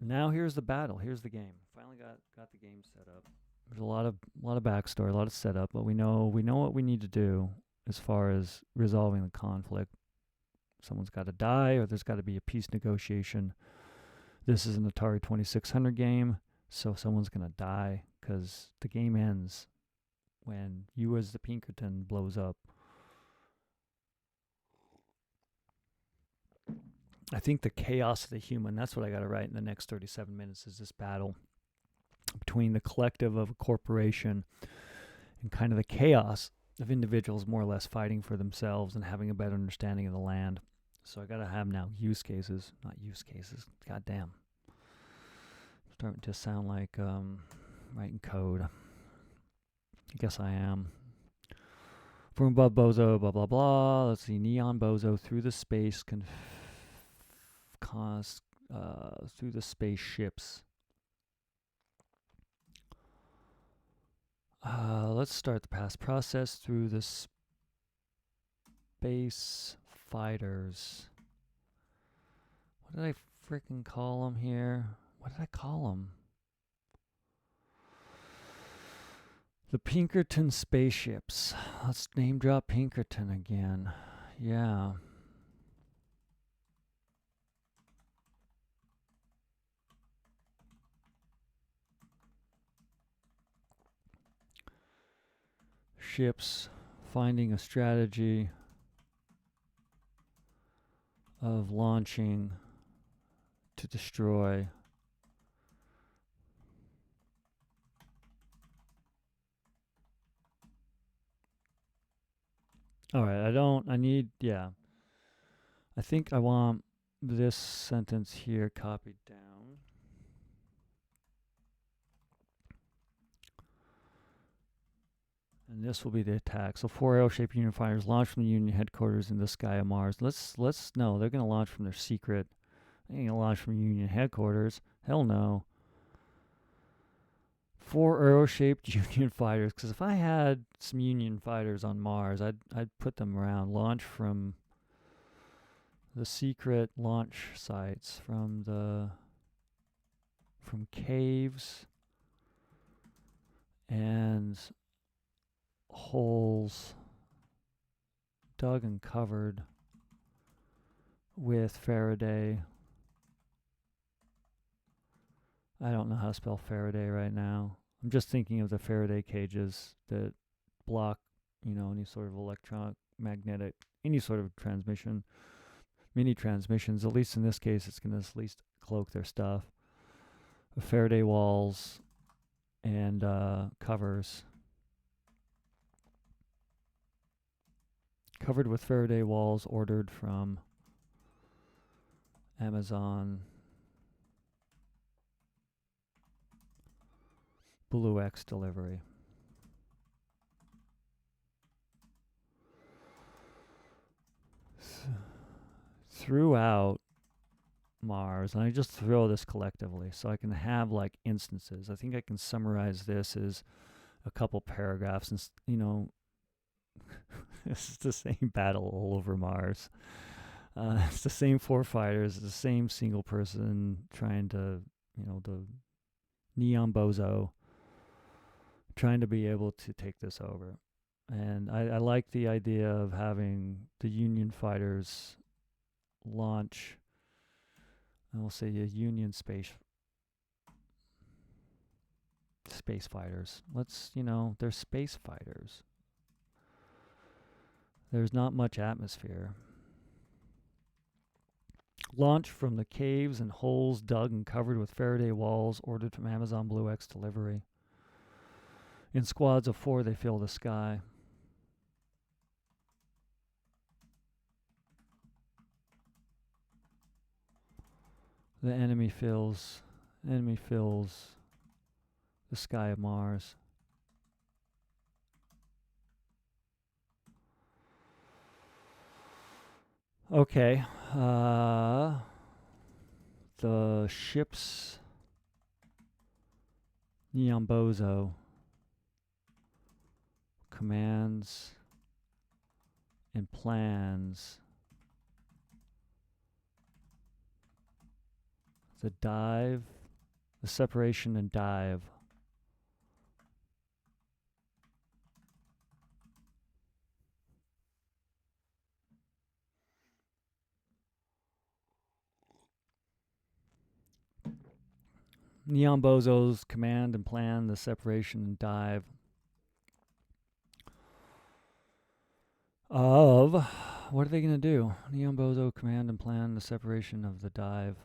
now here's the battle. Here's the game. Finally got the game set up. There's a lot of backstory, a lot of setup, but we know what we need to do as far as resolving the conflict. Someone's got to die, or there's got to be a peace negotiation. This is an Atari 2600 game, so someone's going to die because the game ends when you as the Pinkerton blows up. I think the chaos of the human, that's what I got to write in the next 37 minutes, is this battle between the collective of a corporation and kind of the chaos of individuals more or less fighting for themselves and having a better understanding of the land. So I got to have now use cases, not use cases. Goddamn. Starting to sound like writing code. I guess I am. From above Bozo, blah, blah, blah. Let's see. Neon Bozo through the space through the spaceships. Let's start the past process through the space fighters. What did I freaking call them here? What did I call them? The Pinkerton spaceships. Let's name drop Pinkerton again. Yeah. Ships finding a strategy of launching to destroy. All right, I think I want this sentence here copied down. And this will be the attack. So 4 arrow-shaped Union fighters launch from the Union headquarters in the sky of Mars. No, they're going to launch from their secret. They ain't going to launch from Union headquarters. Hell no. 4 arrow-shaped Union fighters. Because if I had some Union fighters on Mars, I'd put them around. Launch from the secret launch sites, from caves and holes dug and covered with Faraday. I don't know how to spell Faraday right now. I'm just thinking of the Faraday cages that block, any sort of electronic, magnetic, any sort of transmission, mini transmissions. At least in this case, it's going to at least cloak their stuff. Faraday walls and covers. Covered with Faraday walls, ordered from Amazon Blue X delivery. Throughout Mars, and I just throw this collectively so I can have like instances. I think I can summarize this as a couple paragraphs, and this is the same battle all over Mars. It's the same 4 fighters, it's the same single person trying to, the neon bozo trying to be able to take this over. And I like the idea of having the Union fighters launch, and we'll say a Union space fighters. They're space fighters. There's not much atmosphere. Launch from the caves and holes dug and covered with Faraday walls, ordered from Amazon Blue X delivery. In squads of 4, they fill the sky. The enemy fills the sky of Mars. Okay. The ship's Neon Bozo commands and plans the separation and dive. Neon Bozos command and plan the separation and dive of, what are they going to do? Neon Bozo command and plan the separation of the dive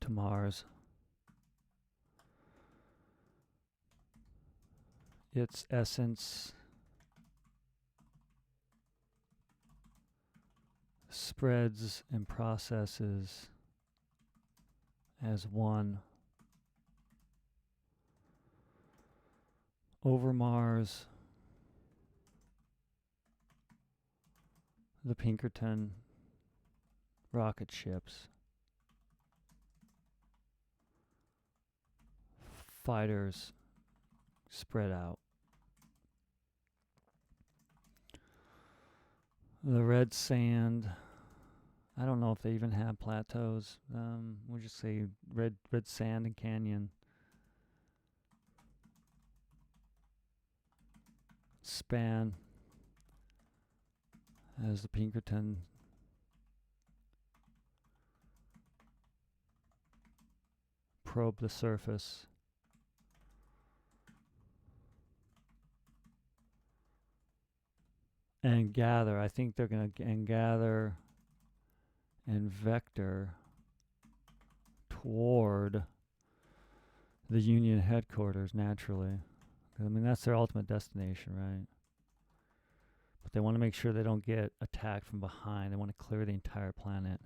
to Mars. Its essence spreads and processes as one over Mars. The Pinkerton rocket ships, fighters spread out. The red sand, I don't know if they even have plateaus. We'll just say red sand and canyon. Span as the Pinkerton probe the surface. And gather. I think they're going to gather and vector toward the Union headquarters naturally. I mean, that's their ultimate destination, right? But they want to make sure they don't get attacked from behind. They want to clear the entire planet.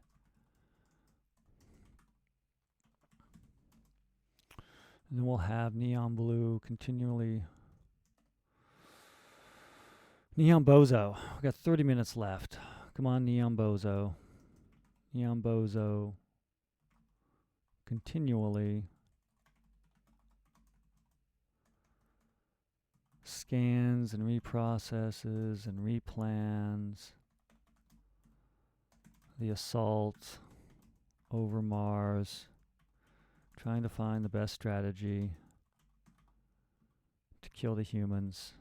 And then we'll have neon blue continually. Neon Bozo. We got 30 minutes left. Come on, Neon Bozo. Neon Bozo continually scans and reprocesses and replans the assault over Mars, trying to find the best strategy to kill the humans,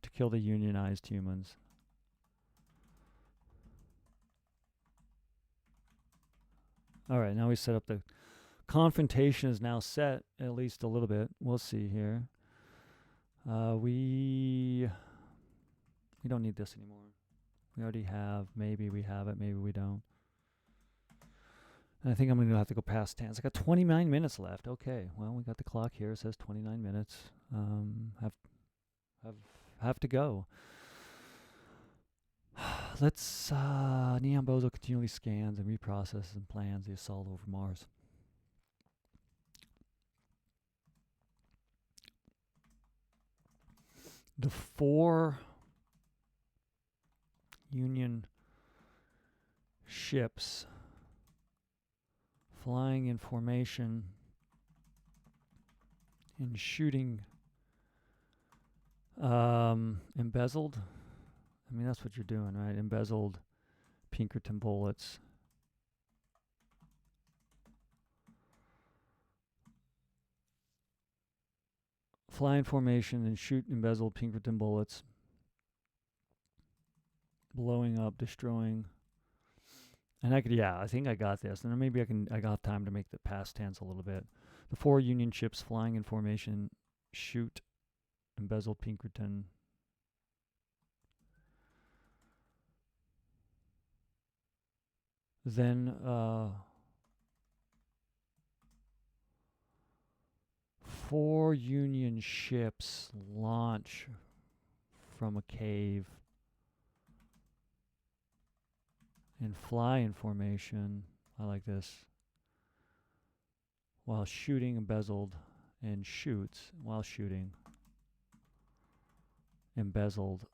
to kill the unionized humans. All right, now we set up the confrontation is now set, at least a little bit. We'll see here. We don't need this anymore. We already have. Maybe we have it. Maybe we don't. And I think I'm going to have to go past 10. I got 29 minutes left. Okay. Well, we got the clock here. It says 29 minutes. Have to go. Let's Neon Bozo continually scans and reprocesses and plans the assault over Mars. The 4 Union ships flying in formation and shooting embezzled. I mean, that's what you're doing, right? Embezzled Pinkerton bullets. Fly in formation and shoot embezzled Pinkerton bullets. Blowing up, destroying. And I think I got this. And then maybe I got time to make the past tense a little bit. The 4 Union ships flying in formation shoot embezzled Pinkerton. Then 4 Union ships launch from a cave and fly in formation. I like this. While shooting embezzled and shoots while shooting embezzled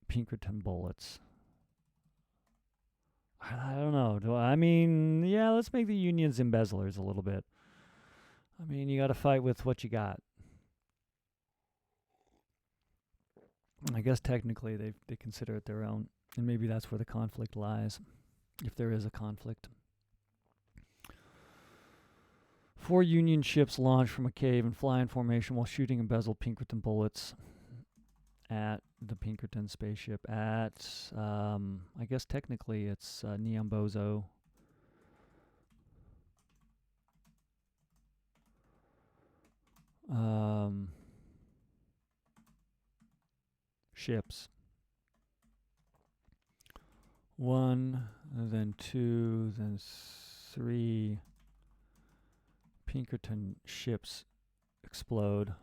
Pinkerton bullets. I don't know. Yeah, let's make the Unions embezzlers a little bit. I mean, you got to fight with what you got. I guess technically they consider it their own, and maybe that's where the conflict lies, if there is a conflict. 4 Union ships launch from a cave and fly in formation while shooting embezzled Pinkerton bullets at the Pinkerton spaceship. I guess technically it's Neon Bozo. Ships. 1, then 2, then 3 Pinkerton ships explode.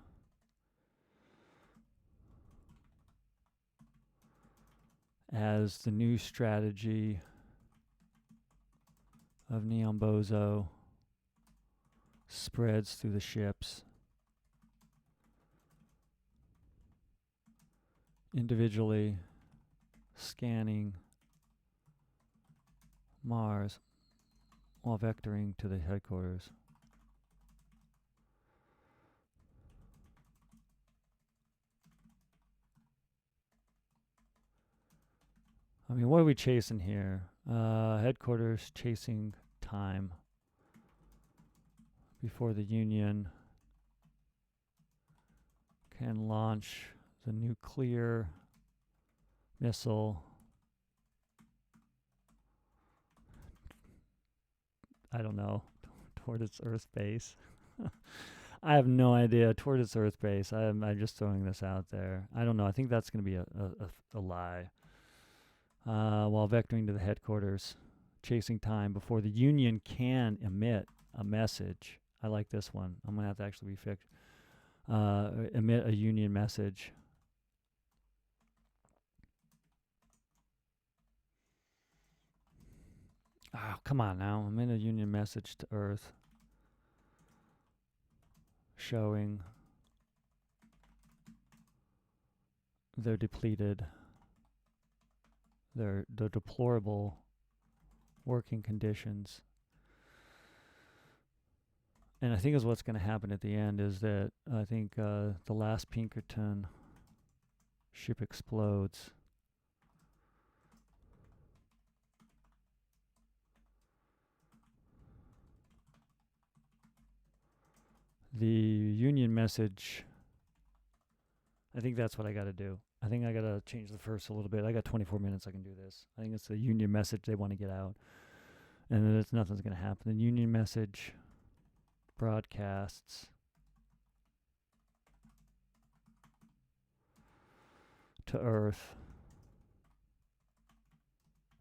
As the new strategy of Neon Bozo spreads through the ships. Individually scanning Mars while vectoring to the headquarters. I mean, what are we chasing here? Headquarters chasing time before the Union can launch the nuclear missile. I don't know, toward its Earth base. I have no idea. Toward its Earth base. I'm just throwing this out there. I don't know. I think that's going to be a lie. While vectoring to the headquarters, chasing time before the Union can emit a message. I like this one. I'm going to have to actually emit a Union message. Oh, come on now. Emit a Union message to Earth. showing their depleted, their deplorable working conditions. And I think is what's going to happen at the end is that I think the last Pinkerton ship explodes. The Union message, I think that's what I got to do. I think I got to change the verse a little bit. I got 24 minutes. I can do this. I think it's the Union message they want to get out. And then nothing's going to happen. The Union message broadcasts to Earth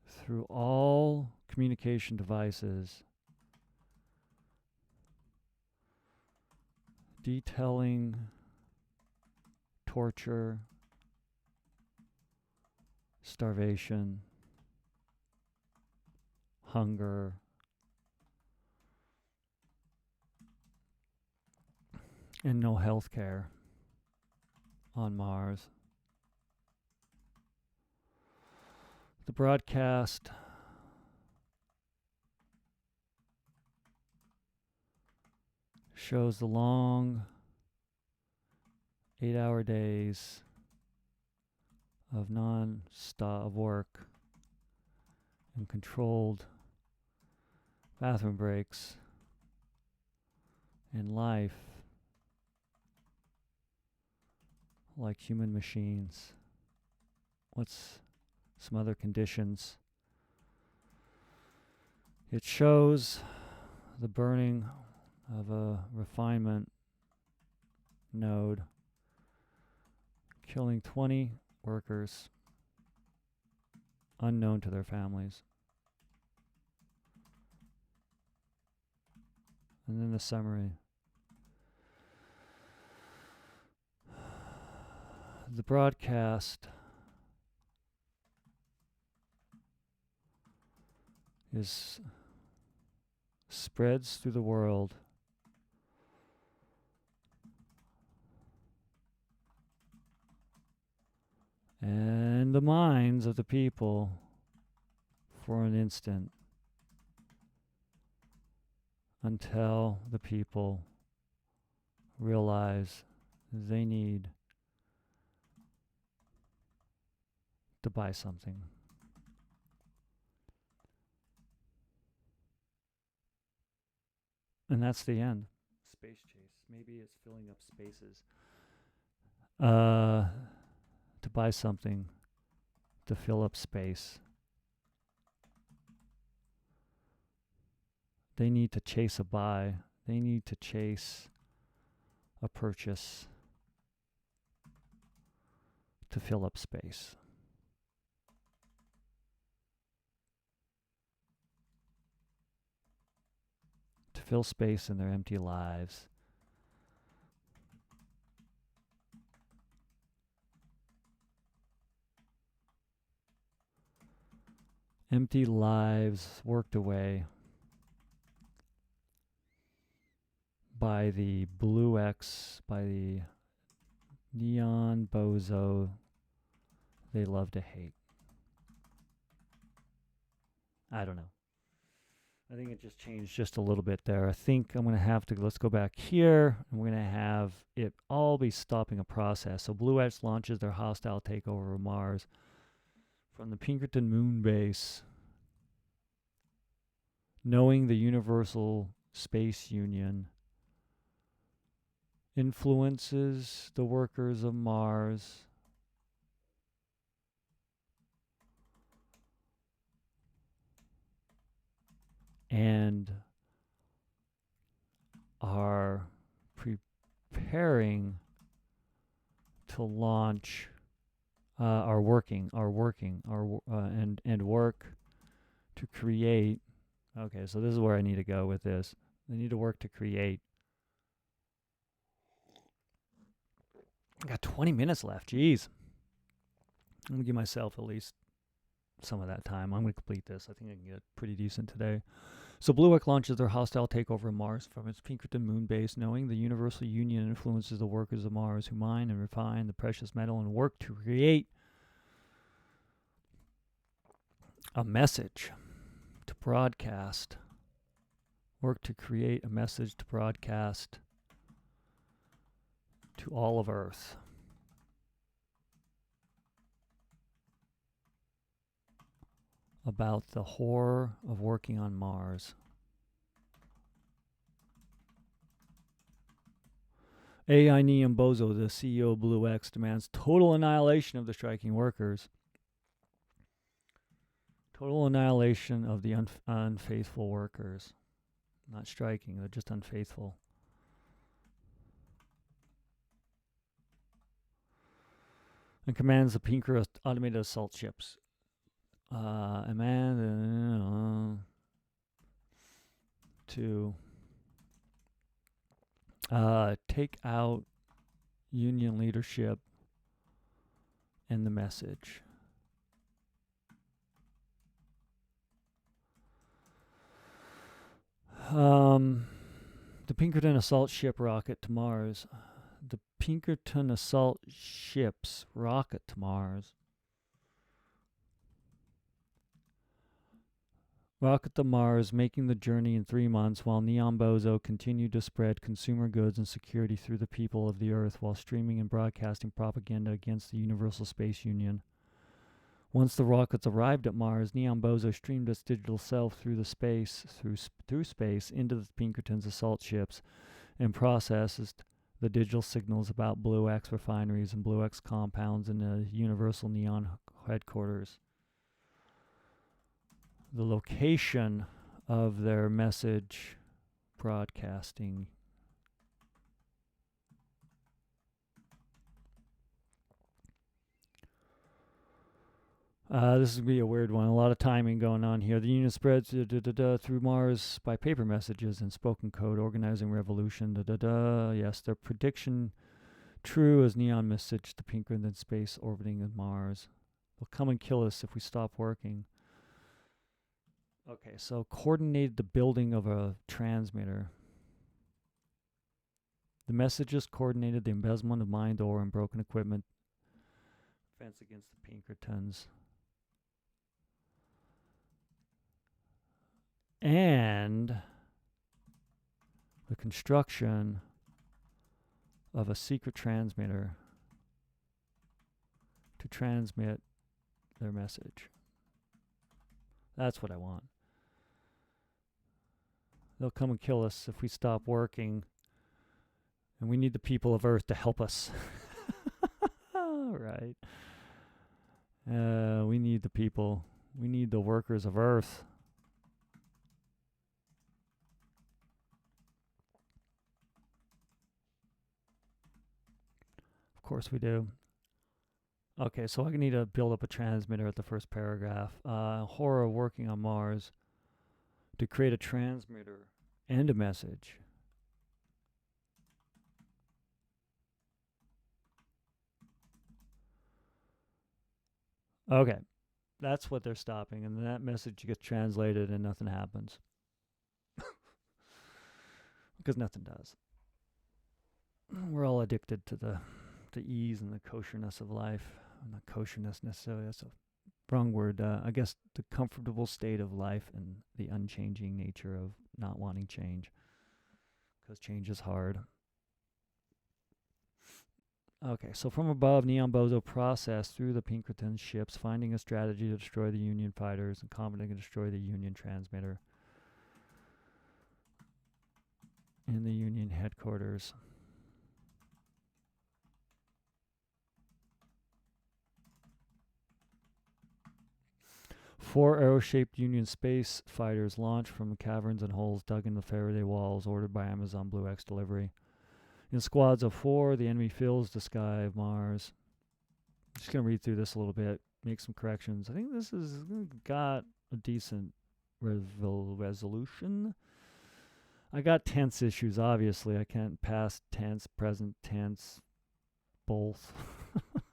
through all communication devices, detailing torture, starvation, hunger, and no health care on Mars. The broadcast shows the long 8-hour days of non-stop work and controlled bathroom breaks and life like human machines. What's some other conditions? It shows the burning of a refinement node, killing 20 workers unknown to their families. And then the summary. The broadcast spreads through the world and the minds of the people for an instant until the people realize they need to buy something. And that's the end. Spacechase. Maybe it's filling up spaces. To buy something to fill up space. They need to chase a buy. They need to chase a purchase to fill up space. To fill space in their empty lives. Empty lives worked away by the Blue X, by the neon bozo they love to hate. I don't know. I think it just changed just a little bit there. I think I'm going to have to, let's go back here, and we're going to have it all be stopping a process. So Blue X launches their hostile takeover of Mars from the Pinkerton moon base, knowing the Universal Space Union influences the workers of Mars and are preparing to launch, are working, and work to create. Okay, so this is where I need to go with this. They need to work to create. I got 20 minutes left. Jeez. I'm going to give myself at least some of that time. I'm going to complete this. I think I can get pretty decent today. So Blue X launches their hostile takeover of Mars from its Pinkerton moon base, knowing the Universal Union influences the workers of Mars who mine and refine the precious metal and work to create a message to broadcast. Work to create a message to broadcast to all of Earth. About the horror of working on Mars. AI Neon Bozo, the CEO of Blue X, demands total annihilation of the striking workers. Total annihilation of the unfaithful workers. Not striking, they're just unfaithful. And commands the Pinker automated assault ships. To take out Union leadership and the message. The Pinkerton assault ship rocket to Mars. The Pinkerton assault ships rocket to Mars. Rocket to Mars, making the journey in 3 months, while Neon Bozo continued to spread consumer goods and security through the people of the Earth while streaming and broadcasting propaganda against the Universal Space Union. Once the rockets arrived at Mars, Neon Bozo streamed its digital self through space into the Pinkerton's assault ships and processed the digital signals about Blue X refineries and Blue X compounds in the Universal Neon headquarters. The location of their message broadcasting. This is going to be a weird one. A lot of timing going on here. The Union spreads through Mars by paper messages and spoken code, organizing revolution. Yes, their prediction true as Neon message to Pinkerton in space orbiting in Mars. They'll come and kill us if we stop working. Okay, so coordinated the building of a transmitter. The messages coordinated the embezzlement of mine ore and broken equipment. Defense against the Pinkertons. And the construction of a secret transmitter to transmit their message. That's what I want. They'll come and kill us if we stop working. And we need the people of Earth to help us. All right. We need the people. We need the workers of Earth. Of course we do. Okay, so I need to build up a transmitter at the first paragraph. Horror of working on Mars to create a transmitter and a message. Okay, that's what they're stopping, and then that message gets translated and nothing happens. Because nothing does. We're all addicted to the ease and the kosherness of life. Not kosherness necessarily, that's a wrong word. I guess the comfortable state of life and the unchanging nature of not wanting change. Because change is hard. Okay, so from above, Neon Bozo processed through the Pinkerton ships, finding a strategy to destroy the Union fighters and confidently destroy the Union transmitter in the Union headquarters. 4 arrow-shaped Union space fighters launched from caverns and holes dug in the Faraday walls, ordered by Amazon Blue X delivery. In squads of 4, the enemy fills the sky of Mars. I'm just going to read through this a little bit, make some corrections. I think this has got a decent resolution. I got tense issues, obviously. I can't pass tense, present tense, both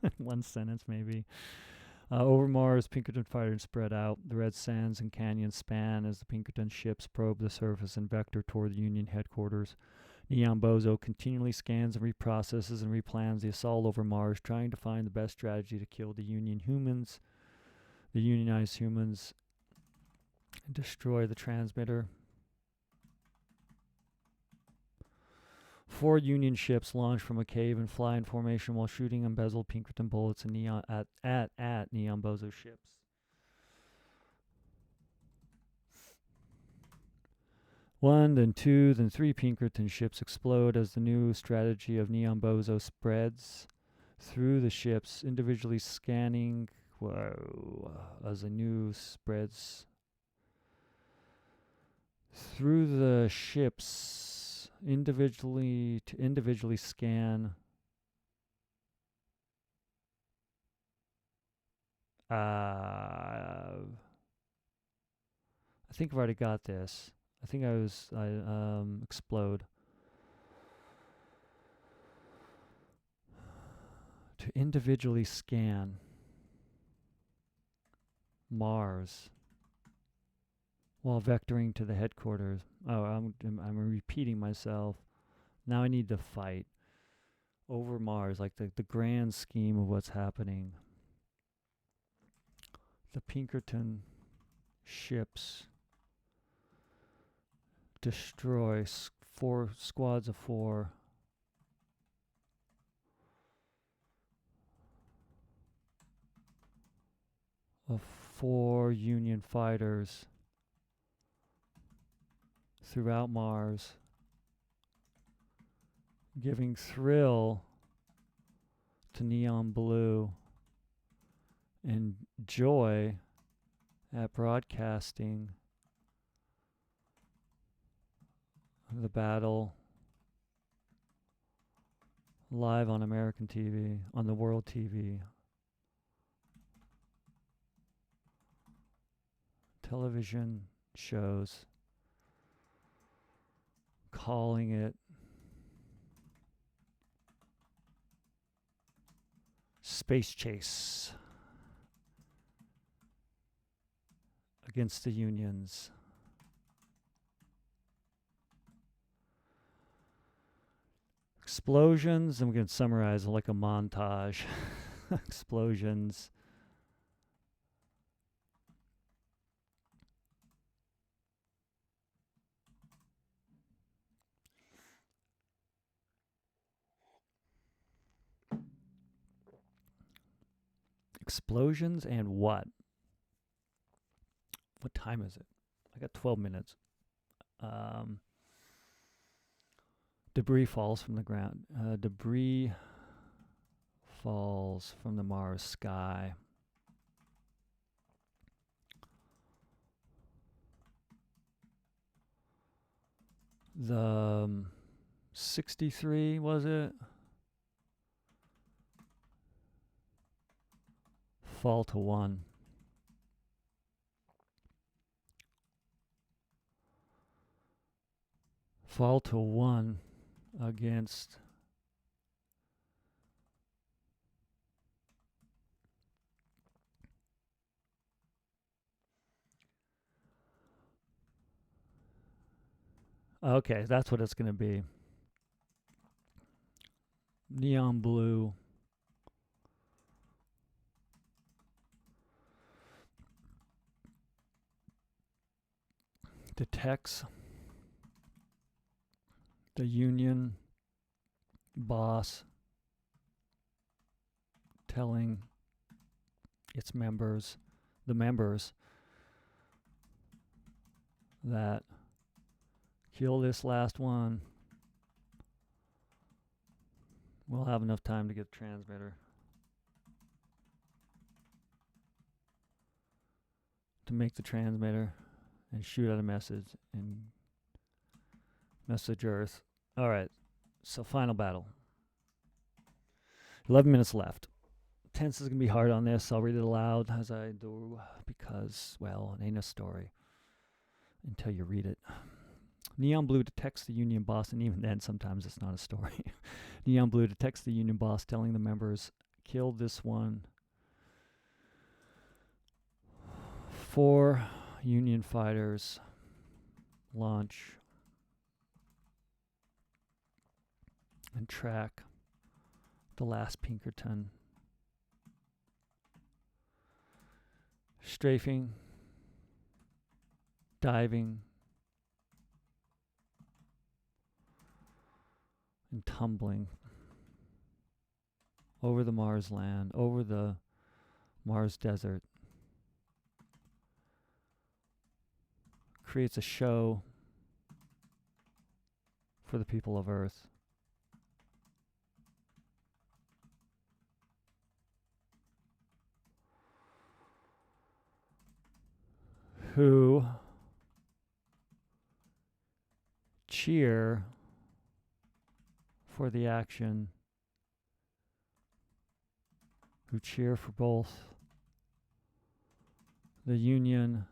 in one sentence maybe. Over Mars, Pinkerton fighters spread out. The red sands and canyons span as the Pinkerton ships probe the surface and vector toward the Union headquarters. Neon Bozo continually scans and reprocesses and replans the assault over Mars, trying to find the best strategy to kill the unionized humans, and destroy the transmitter. 4 Union ships launch from a cave and fly in formation while shooting embezzled Pinkerton bullets and at Neon Bozo ships. One, then 2, then 3 Pinkerton ships explode as the new strategy of Neon Bozo spreads through the ships, individually scanning. As the news spreads through the ships, individually scan. I think I've already got this. I think explode. To individually scan Mars while vectoring to the headquarters. Oh, I'm repeating myself. Now I need to fight over Mars, like the grand scheme of what's happening. The Pinkerton ships destroy 4 squads of 4. Of 4 Union fighters throughout Mars, giving thrill to Neon Blue and joy at broadcasting the battle live on American TV, on the world TV. Television shows calling it Spacechase against the unions. Explosions, I'm going to summarize like a montage. Explosions. Explosions and what? What time is it? I got 12 minutes. Debris falls from the ground. Debris falls from the Mars sky. The 63, was it? Fall to 1. Fall to 1 against okay, that's what it's going to be. Neon Blue detects the union boss telling its members, the members, that kill this last one. We'll have enough time to get the transmitter to make the transmitter and shoot out a message and message Earth. All right, so final battle. 11 minutes left. Tense is going to be hard on this. I'll read it aloud as I do because, well, it ain't a story until you read it. Neon Blue detects the union boss, and even then, sometimes it's not a story. Neon Blue detects the union boss telling the members, kill this one. 4 Union fighters launch and track the last Pinkerton, strafing, diving, and tumbling over the Mars land, over the Mars desert. Creates a show for the people of Earth. Who cheer for the action, who cheer for both the Union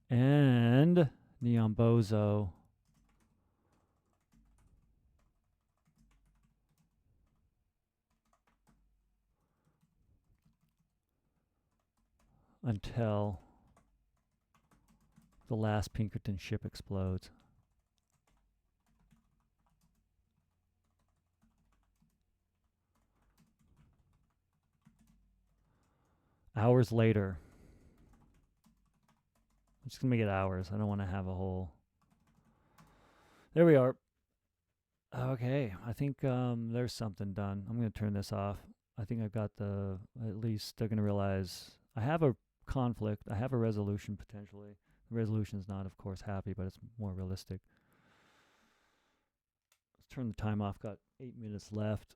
and Neon Bozo until the last Pinkerton ship explodes. Hours later. I'm just going to make it hours. I don't want to have a whole... There we are. Okay, I think there's something done. I'm going to turn this off. I think I've got the... At least they're going to realize I have a conflict. I have a resolution potentially. The resolution is not, of course, happy, but it's more realistic. Let's turn the time off. Got 8 minutes left.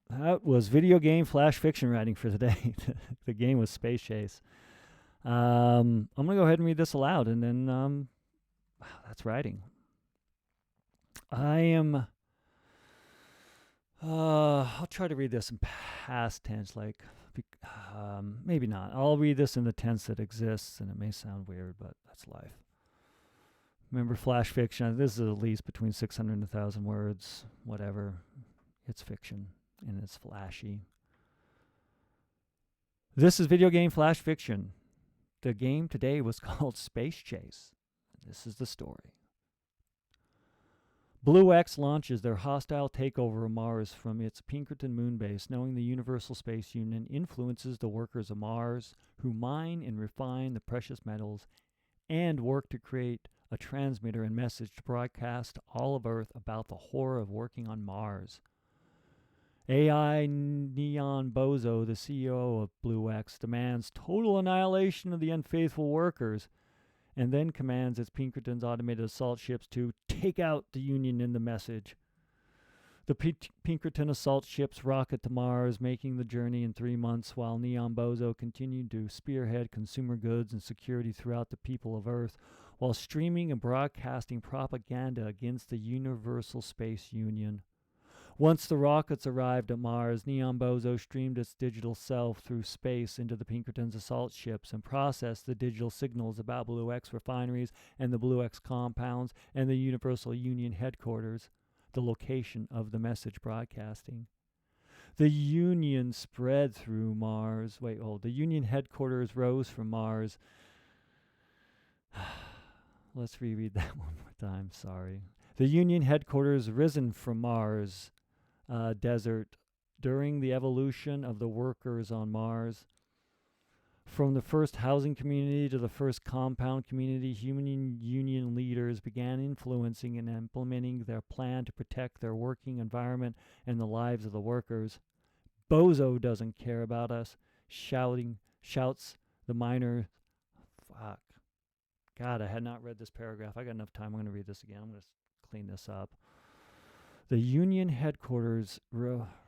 That was video game flash fiction writing for today. The game was Spacechase. I'm going to go ahead and read this aloud, and then that's writing. I am... I'll try to read this in past tense, like... maybe not. I'll read this in the tense that exists, and it may sound weird, but that's life. Remember, flash fiction, this is at least between 600 and 1,000 words, whatever. It's fiction, and it's flashy. This is video game flash fiction. The game today was called Spacechase. This is the story. Blue X launches their hostile takeover of Mars from its Pinkerton moon base, knowing the Universal Space Union influences the workers of Mars, who mine and refine the precious metals and work to create a transmitter and message to broadcast to all of Earth about the horror of working on Mars. AI Neon Bozo, the CEO of Blue X, demands total annihilation of the unfaithful workers, and then commands its Pinkerton's automated assault ships to take out the Union in the message. The Pinkerton assault ships rocket to Mars, making the journey in 3 months, while Neon Bozo continued to spearhead consumer goods and security throughout the people of Earth, while streaming and broadcasting propaganda against the Universal Space Union. Once the rockets arrived at Mars, Neon Bozo streamed its digital self through space into the Pinkerton's assault ships and processed the digital signals about Blue X refineries and the Blue X compounds and the Universal Union headquarters, the location of the message broadcasting. The Union spread through Mars. The Union headquarters rose from Mars. Let's reread that one more time, sorry. The Union headquarters risen from Mars desert during the evolution of the workers on Mars. From the first housing community to the first compound community, human union leaders began influencing and implementing their plan to protect their working environment and the lives of the workers. Bozo doesn't care about us, shouts the miner. Fuck. God, I had not read this paragraph. I got enough time. I'm going to read this again. I'm going to clean this up. The Union headquarters rises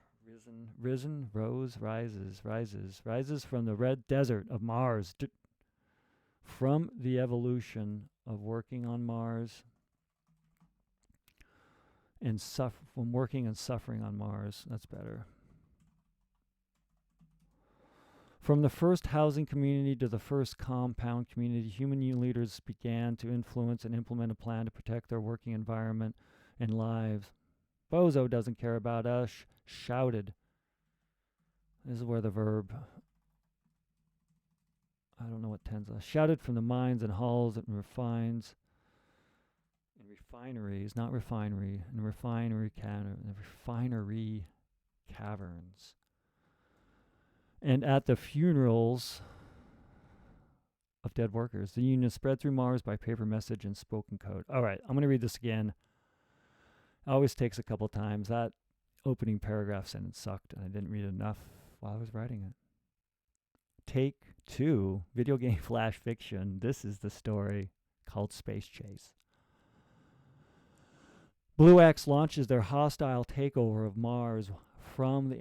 from the red desert of Mars, from the evolution of working on Mars and from working and suffering on Mars. That's better. From the first housing community to the first compound community, human leaders began to influence and implement a plan to protect their working environment and lives. Bozo doesn't care about us, shouted. This is where the verb I don't know what tense. Shouted from the mines and halls and refineries, not refinery, and refinery caverns. And at the funerals of dead workers, the Union spread through Mars by paper message and spoken code. All right, I'm going to read this again. It always takes a couple times. That opening paragraph sentence sucked, and I didn't read it enough while I was writing it. Take 2, video game flash fiction. This is the story called Spacechase. Blue X launches their hostile takeover of Mars from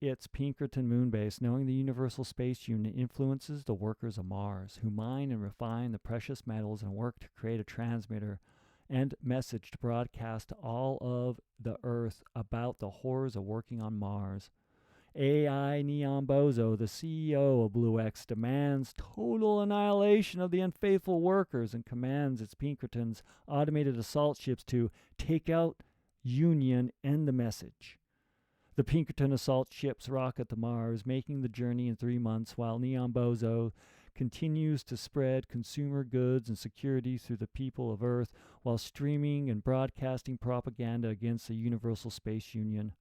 its Pinkerton moon base, knowing the Universal Space Union influences the workers of Mars, who mine and refine the precious metals and work to create a transmitter and message to broadcast to all of the Earth about the horrors of working on Mars. AI Neon Bozo, the CEO of Blue X, demands total annihilation of the unfaithful workers and commands its Pinkertons automated assault ships to take out Union and the message. The Pinkerton assault ships rocket to Mars, making the journey in 3 months, while Neon Bozo continues to spread consumer goods and security through the people of Earth while streaming and broadcasting propaganda against the Universal Space Union.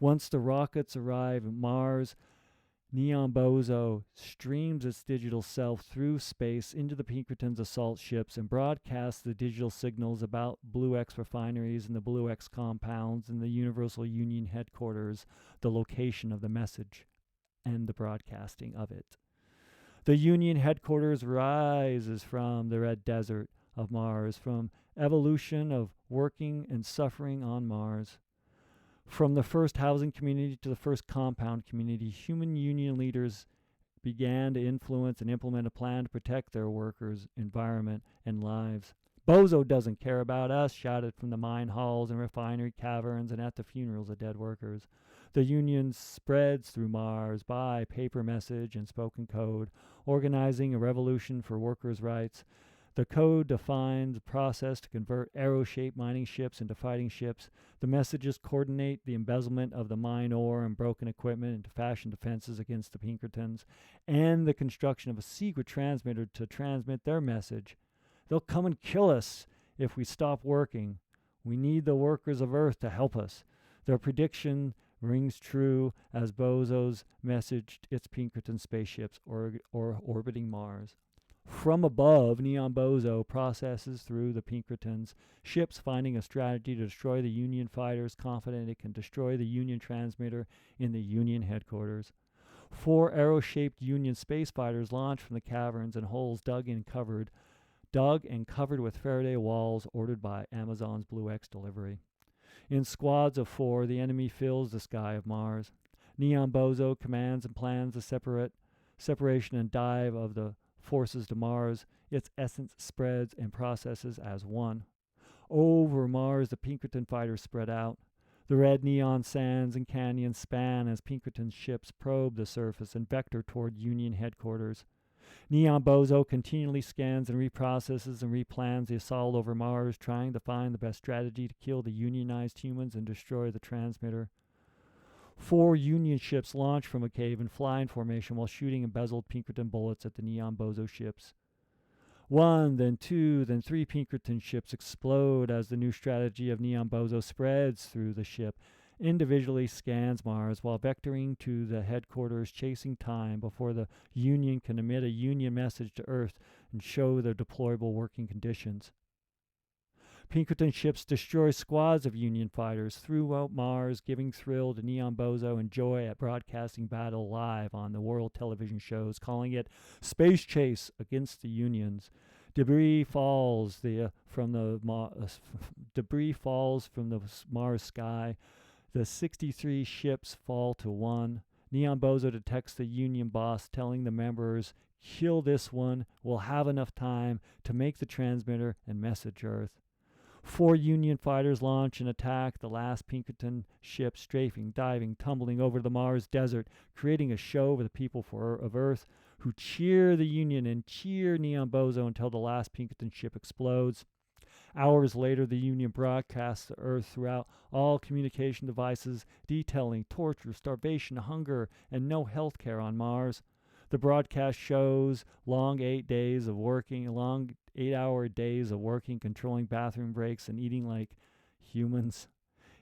Once the rockets arrive at Mars, Neon Bozo streams its digital self through space into the Pinkerton's assault ships and broadcasts the digital signals about Blue X refineries and the Blue X compounds and the Universal Union headquarters, the location of the message and the broadcasting of it. The Union headquarters rises from the red desert of Mars, from evolution of working and suffering on Mars. From the first housing community to the first compound community, human union leaders began to influence and implement a plan to protect their workers' environment and lives. Bozo doesn't care about us, shouted from the mine halls and refinery caverns and at the funerals of dead workers. The union spreads through Mars by paper message and spoken code, organizing a revolution for workers' rights. The code defines a process to convert arrow-shaped mining ships into fighting ships. The messages coordinate the embezzlement of the mine ore and broken equipment into fashion defenses against the Pinkertons, and the construction of a secret transmitter to transmit their message. They'll come and kill us if we stop working. We need the workers of Earth to help us. Their prediction rings true as Bozo's messaged its Pinkerton spaceships orbiting Mars. From above, Neon Bozo processes through the Pinkertons, ships finding a strategy to destroy the Union fighters, confident it can destroy the Union transmitter in the Union headquarters. 4 arrow-shaped Union space fighters launch from the caverns and holes dug and covered with Faraday walls ordered by Amazon's Blue X delivery. In squads of 4, the enemy fills the sky of Mars. Neon Bozo commands and plans the separation and dive of the forces to Mars. Its essence spreads and processes as one. Over Mars, the Pinkerton fighters spread out. The red neon sands and canyons span as Pinkerton ships probe the surface and vector toward Union headquarters. Neon Bozo continually scans and reprocesses and replans the assault over Mars, trying to find the best strategy to kill the unionized humans and destroy the transmitter. 4 Union ships launch from a cave and fly in formation while shooting embezzled Pinkerton bullets at the Neon Bozo ships. 1, then 2, then 3 Pinkerton ships explode as the new strategy of Neon Bozo spreads through the ship, individually scans Mars while vectoring to the headquarters, chasing time before the Union can emit a Union message to Earth and show their deployable working conditions. Pinkerton ships destroy squads of Union fighters throughout Mars, giving thrill to Neon Bozo and joy at broadcasting battle live on the world television shows, calling it Spacechase against the Unions. Debris falls from the Mars sky. The 63 ships fall to 1. Neon Bozo detects the Union boss, telling the members, "Kill this one. We'll have enough time to make the transmitter and message Earth." 4 Union fighters launch and attack the last Pinkerton ship, strafing, diving, tumbling over the Mars desert, creating a show for the people of Earth, who cheer the Union and cheer Neon Bozo until the last Pinkerton ship explodes. Hours later, the Union broadcasts to Earth throughout all communication devices, detailing torture, starvation, hunger, and no health care on Mars. The broadcast shows long 8 days of working, long 8-hour days of working, controlling bathroom breaks, and eating like humans.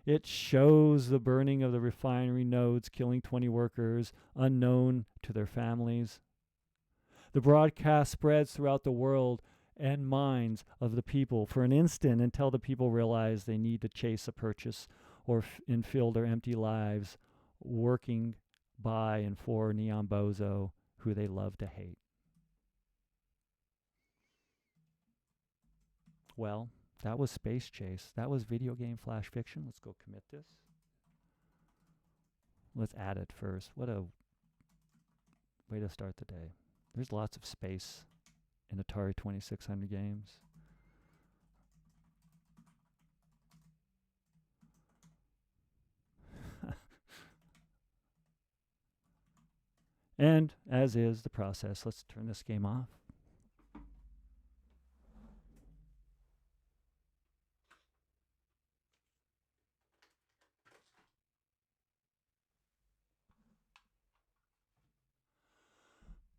It shows the burning of the refinery nodes, killing 20 workers, unknown to their families. The broadcast spreads throughout the world and minds of the people for an instant until the people realize they need to chase a purchase and fill their empty lives working by and for Neon Bozo, who they love to hate. Well, that was Spacechase. That was video game flash fiction. Let's go commit this. Let's add it first. What a way to start the day. There's lots of space in Atari 2600 games. And as is the process, let's turn this game off.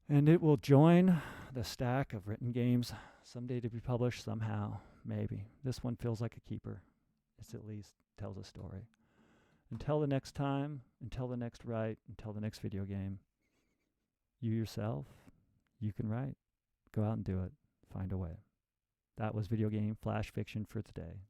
And it will join the stack of written games someday to be published somehow, maybe. This one feels like a keeper. It at least tells a story. Until the next time, until the next write, until the next video game, you yourself, you can write. Go out and do it. Find a way. That was video game flash fiction for today.